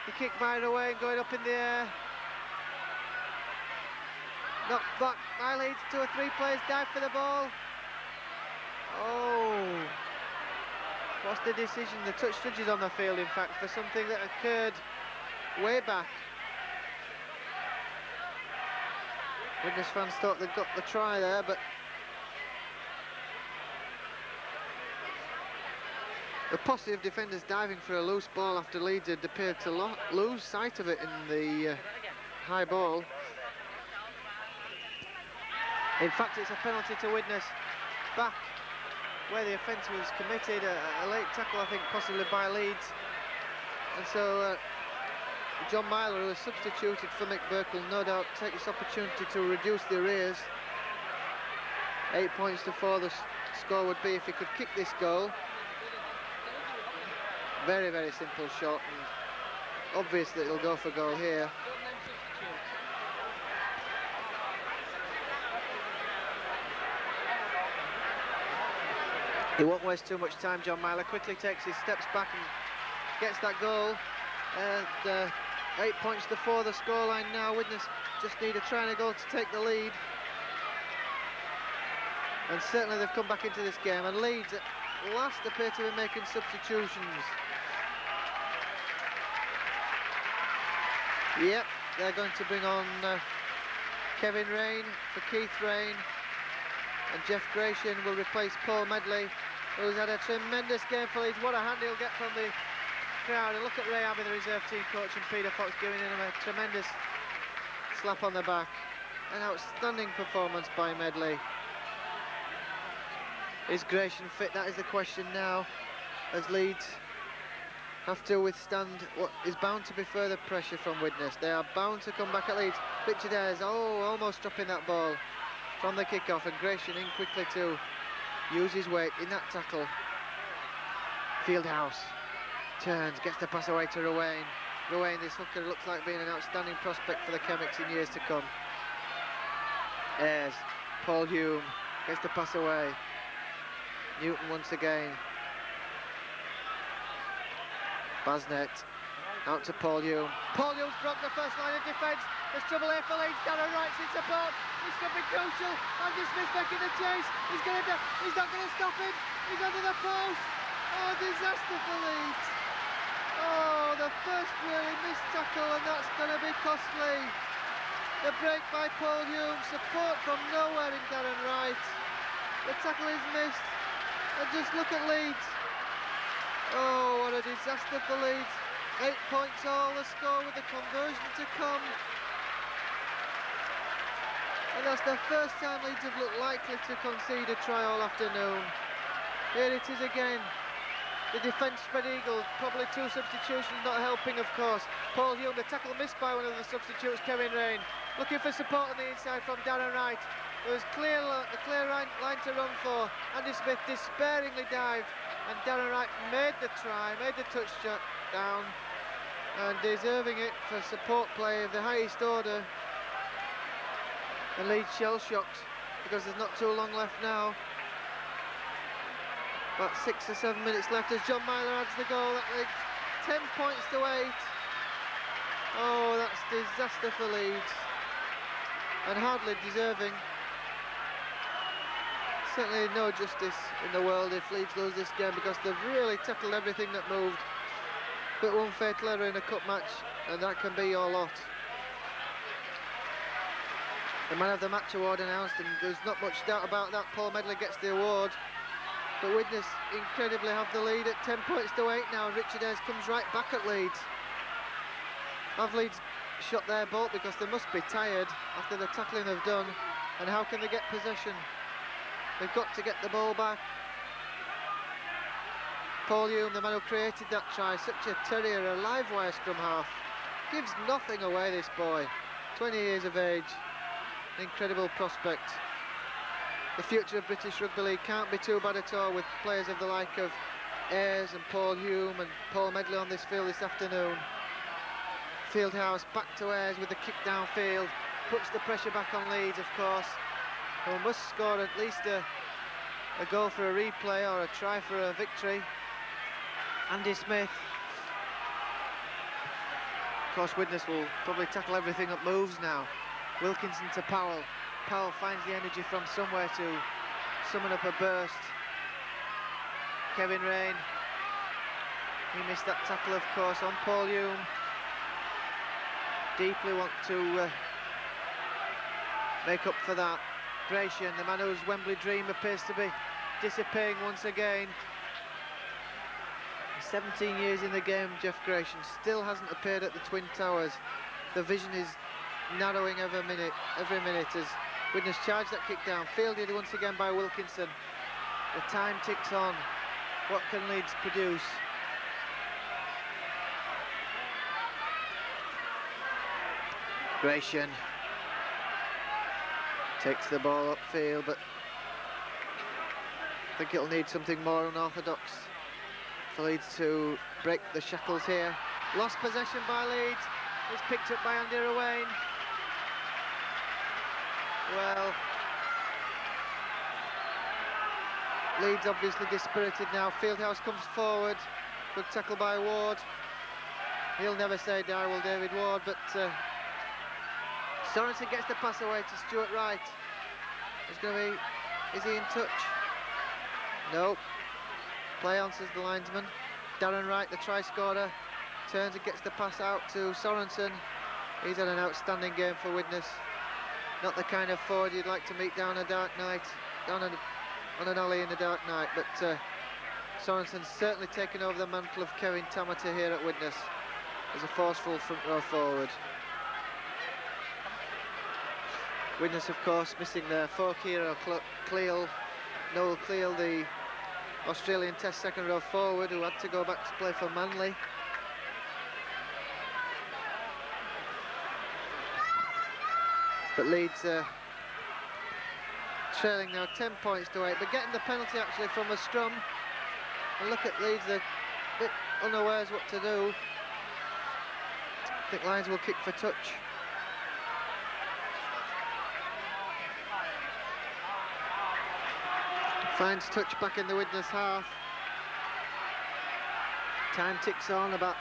The kick by Ruane going up in the air. Knocked back by Leeds. 2 or 3 players dive for the ball. Oh. What's the decision? The touch judges on the field, in fact, for something that occurred way back. Widnes fans thought they'd got the try there, but the posse of defenders diving for a loose ball after Leeds had appeared to lose sight of it in the high ball. In fact, it's a penalty to Widnes back where the offence was committed, a late tackle, I think, possibly by Leeds. And so John Myler, who was substituted for Mick Burke, will no doubt take this opportunity to reduce the arrears. 8 points to 4 the score would be if he could kick this goal. Very, very simple shot, and obvious that he'll go for goal here. He won't waste too much time. John Myler quickly takes his steps back and gets that goal. And 8 points to 4 the scoreline now. Widnes just need a try and a goal to take the lead. And certainly they've come back into this game, and Leeds at last appear to be making substitutions. Yep, they're going to bring on Kevin Rain for Keith Rain, and Jeff Gratian will replace Paul Medley, who's had a tremendous game for Leeds. What a hand he'll get from the crowd. And look at Ray Abbey, the reserve team coach, and Peter Fox giving him a tremendous slap on the back. An outstanding performance by Medley. Is Gratian fit? That is the question now, as Leeds have to withstand what is bound to be further pressure from Widnes. They are bound to come back at Leeds. Richard Ayres, almost dropping that ball from the kick-off, and Gratian in quickly to use his weight in that tackle. Fieldhouse turns, gets the pass away to Ruane. Ruane, this hooker, looks like being an outstanding prospect for the Chemics in years to come. Ayres, Paul Hume, gets the pass away. Newton once again. Basnet, out to Paul Hume. Paul Hume's broke the first line of defence. There's trouble here for Leeds. Darren Wright's in support. This could be crucial. Andy Smith making the chase. He's not going to stop him. He's under the post. Oh, disaster for Leeds. Oh, the first really missed tackle, and that's going to be costly. The break by Paul Hume, support from nowhere in Darren Wright. The tackle is missed, and just look at Leeds. Oh, what a disaster for Leeds. 8 points all, the score with the conversion to come. And that's the first time Leeds have looked likely to concede a try all afternoon. Here it is again. The defence spread eagle, probably 2 substitutions not helping, of course. Paul Hume, the tackle missed by one of the substitutes, Kevin Rain. Looking for support on the inside from Darren Wright. There was a clear line to run for. Andy Smith despairingly dived, and Darren Wright made the try, made the touchdown, and deserving it for support play of the highest order. And Leeds shell-shocked because there's not too long left now. About 6 or 7 minutes left as John Myler adds the goal. That makes 10 points to 8. Oh, that's disaster for Leeds, and hardly deserving. Certainly no justice in the world if Leeds lose this game, because they've really tackled everything that moved. But one fatal error in a cup match, and that can be your lot. The man of the match award announced, and there's not much doubt about that. Paul Medley gets the award. But Widnes incredibly have the lead at 10 points to 8 now, and Richard Ayres comes right back at Leeds. Have Leeds shot their bolt, because they must be tired after the tackling they've done, and how can they get possession? They've got to get the ball back. Paul Hume, the man who created that try, such a terrier, a live wire scrum half, gives nothing away, this boy. 20 years of age, an incredible prospect. The future of British Rugby League can't be too bad at all, with players of the like of Ayres and Paul Hume and Paul Medley on this field this afternoon. Fieldhouse back to Ayres with the kick downfield, puts the pressure back on Leeds, of course, who must score at least a goal for a replay or a try for a victory. Andy Smith. Of course, Widnes will probably tackle everything that moves now. Wilkinson to Powell. Powell finds the energy from somewhere to summon up a burst. Kevin Rain. He missed that tackle, of course, on Paul Hume. Deeply want to make up for that. Gratian, the man whose Wembley dream appears to be disappearing once again. 17 years in the game, Jeff Gratian still hasn't appeared at the Twin Towers. The vision is narrowing every minute as Widnes charge that kick down, fielded once again by Wilkinson. The time ticks on. What can Leeds produce? Gratian takes the ball upfield, but I think it'll need something more unorthodox for Leeds to break the shackles here. Lost possession by Leeds. It's picked up by Andy Rowain. Well, Leeds obviously dispirited now. Fieldhouse comes forward. Good tackle by Ward. He'll never say die, will David Ward, but Sorensen gets the pass away to Stuart Wright. It's going to be, is he in touch? Nope. Play on, says the linesman. Darren Wright, the try scorer, turns and gets the pass out to Sorensen. He's had an outstanding game for Widnes. Not the kind of forward you'd like to meet down a dark night, on an alley in a dark night, but Sorensen's certainly taken over the mantle of Kevin Tamata here at Widnes as a forceful front row forward. Widnes, of course, missing their folk hero, Noel Cleal, the Australian Test second row forward, who had to go back to play for Manly. But Leeds trailing now 10 points to 8, but getting the penalty actually from a scrum. And look at Leeds, they're a bit unawares what to do. I think Lyons will kick for touch. Finds touch back in the Widnes half. Time ticks on, about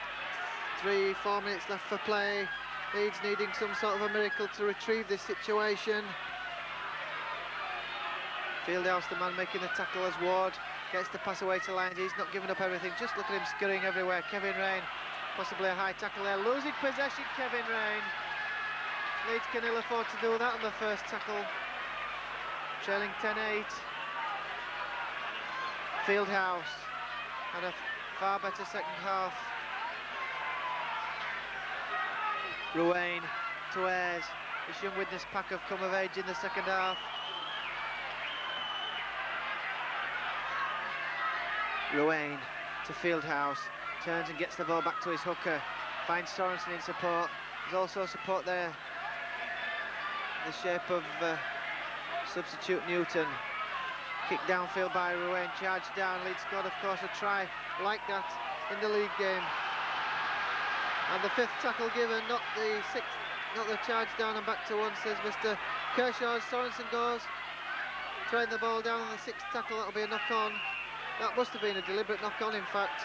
3-4 minutes left for play. Leeds needing some sort of a miracle to retrieve this situation. Fieldhouse, the man making the tackle as Ward gets the pass away to Lyons. He's not giving up everything, just look at him scurrying everywhere. Kevin Rain, possibly a high tackle there, losing possession, Kevin Rain. Leeds can ill afford to do that on the first tackle. Trailing 10-8. Fieldhouse had a far better second half. Ruane to Ayres. This young Widnes pack have come of age in the second half. Ruane to Fieldhouse, turns and gets the ball back to his hooker, finds Sorensen in support. There's also support there in the shape of substitute Newton. Kicked downfield by Ruane, charged down. Leeds scored, of course, a try like that in the league game. And the fifth tackle given, not the sixth, not the charge down and back to one, says Mr. Kershaw. Sorensen goes, throwing the ball down on the sixth tackle. That'll be a knock on. That must have been a deliberate knock on, in fact.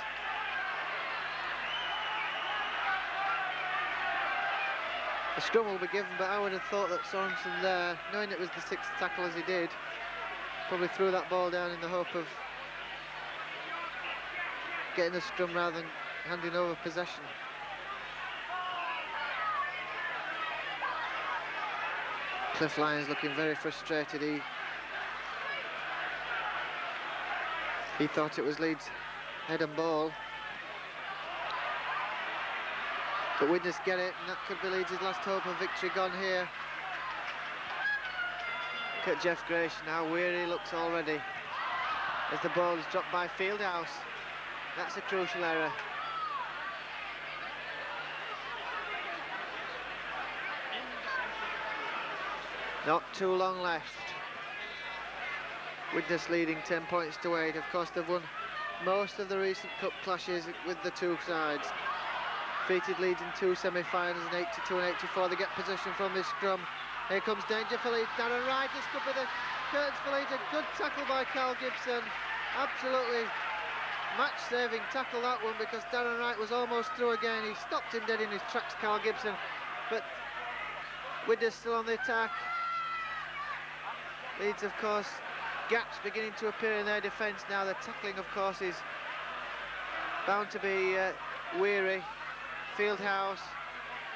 A scrum will be given, but I would have thought that Sorensen there, knowing it was the sixth tackle as he did, probably threw that ball down in the hope of getting a scrum rather than handing over possession. Cliff Lyons looking very frustrated. He thought it was Leeds' head and ball. But Widnes get it, and that could be Leeds' last hope of victory gone here. Look at Jeff Grace, how weary he looks already as the ball is dropped by Fieldhouse. That's a crucial error. Not too long left. Widnes leading 10 points to 8. Of course, they've won most of the recent cup clashes with the two sides. Defeated Leeds in two semi-finals in 82 and 84. They get possession from this scrum. Here comes danger for Leeds. Darren Wright, this could be the curtains for Leeds. A good tackle by Carl Gibson. Absolutely match-saving tackle, that one, because Darren Wright was almost through again. He stopped him dead in his tracks, Carl Gibson. But Widnes still on the attack. Leeds, of course, gaps beginning to appear in their defence now. The tackling, of course, is bound to be weary. Fieldhouse,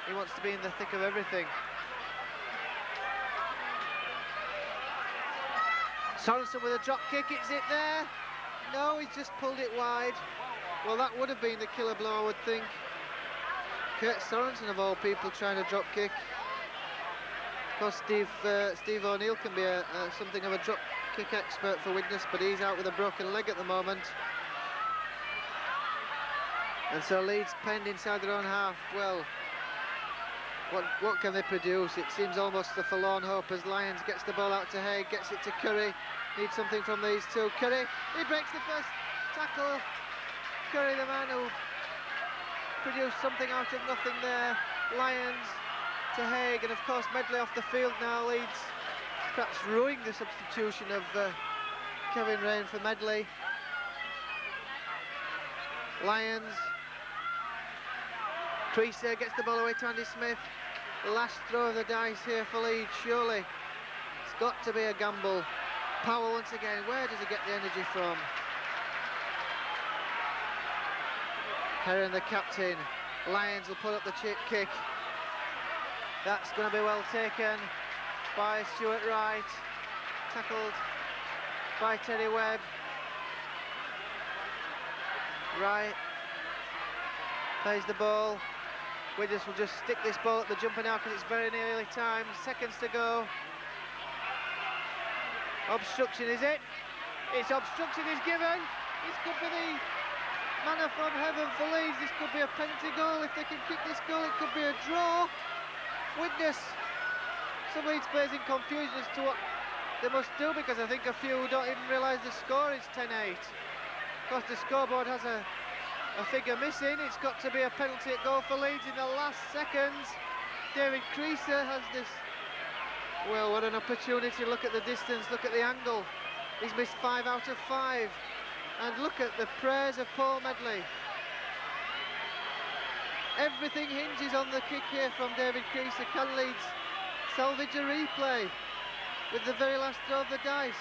he wants to be in the thick of everything. Sorensen with a drop kick, is it there? No, he's just pulled it wide. Well, that would have been the killer blow, I would think. Kurt Sorensen, of all people, trying to drop kick. Of course, Steve O'Neill can be something of a drop kick expert for Widnes, but he's out with a broken leg at the moment. And so Leeds penned inside their own half. Well, what can they produce? It seems almost a forlorn hope as Lyons gets the ball out to Haig, gets it to Curry. Needs something from these two. Curry, he breaks the first tackle. Curry, the man who produced something out of nothing there. Lyons to Haig, and of course Medley off the field now. Leeds perhaps ruining the substitution of Kevin Rain for Medley. Lyons. Creaser gets the ball away to Andy Smith. Last throw of the dice here for Leeds, surely. It's got to be a gamble. Power once again, where does he get the energy from? Heron, the captain. Lyons will put up the chip kick. That's going to be well taken by Stuart Wright. Tackled by Teddy Webb. Wright plays the ball. Widnes will just stick this ball at the jumper now because it's very nearly time. Seconds to go. Obstruction, is it? It's obstruction is given. This could be the manna from heaven for Leeds. This could be a penalty goal. If they can kick this goal, it could be a draw. Widnes, some Leeds players in confusion as to what they must do, because I think a few don't even realise the score is 10-8. Of course, the scoreboard has a figure missing. It's got to be a penalty at goal for Leeds in the last seconds. David Creaser has this. Well, what an opportunity. Look at the distance, look at the angle. He's missed 5 out of 5. And look at the prayers of Paul Medley. Everything hinges on the kick here from David Creaser. Can Leeds salvage a replay with the very last throw of the dice?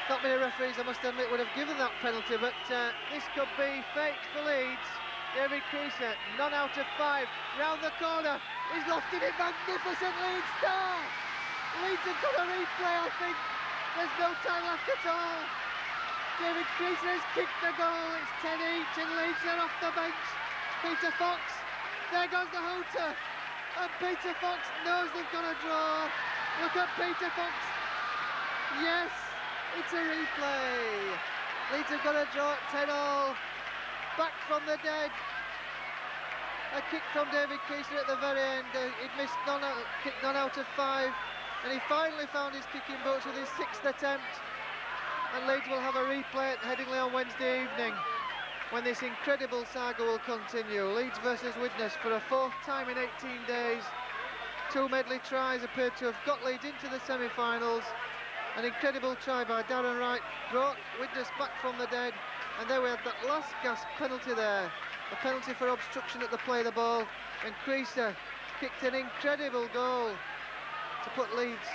Not many referees, I must admit, would have given that penalty, but this could be fate for Leeds. David Creaser, none out of 5, round the corner, He's lofted it magnificently. It's there. Leeds have got a replay, I think. There's no time left at all. David Creaser has kicked the goal. It's 10 each and Leeds are off the bench. Peter Fox, there goes the hooter. And Peter Fox knows they've got a draw. Look at Peter Fox. Yes, it's a replay. Leeds have got a draw at 10-all. Back from the dead. A kick from David Creaser at the very end. He'd missed kick none out of 5. And he finally found his kicking boots with his 6th attempt. And Leeds will have a replay at Headingley on Wednesday evening, when this incredible saga will continue. Leeds versus Widnes for a 4th time in 18 days. 2 medley tries appeared to have got Leeds into the semi-finals. An incredible try by Darren Wright brought Widnes back from the dead. And there we had that last gasp penalty there. A penalty for obstruction at the play of the ball. And Creaser kicked an incredible goal to put Leeds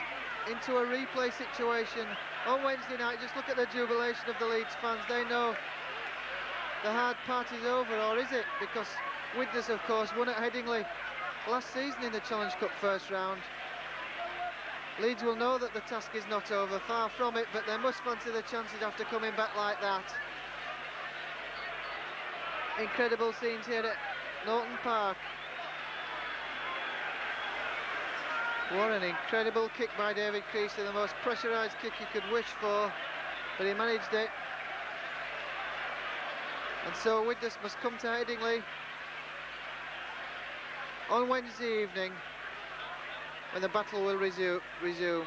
into a replay situation on Wednesday night. Just look at the jubilation of the Leeds fans. They know the hard part is over, or is it? Because Widnes, of course, won at Headingley last season in the Challenge Cup first round. Leeds will know that the task is not over, far from it, but they must fancy the chances after coming back like that. Incredible scenes here at Norton Park. What an incredible kick by David Creaser, the most pressurised kick you could wish for, but he managed it. And so Widnes must come to Headingley on Wednesday evening, when the battle will resume.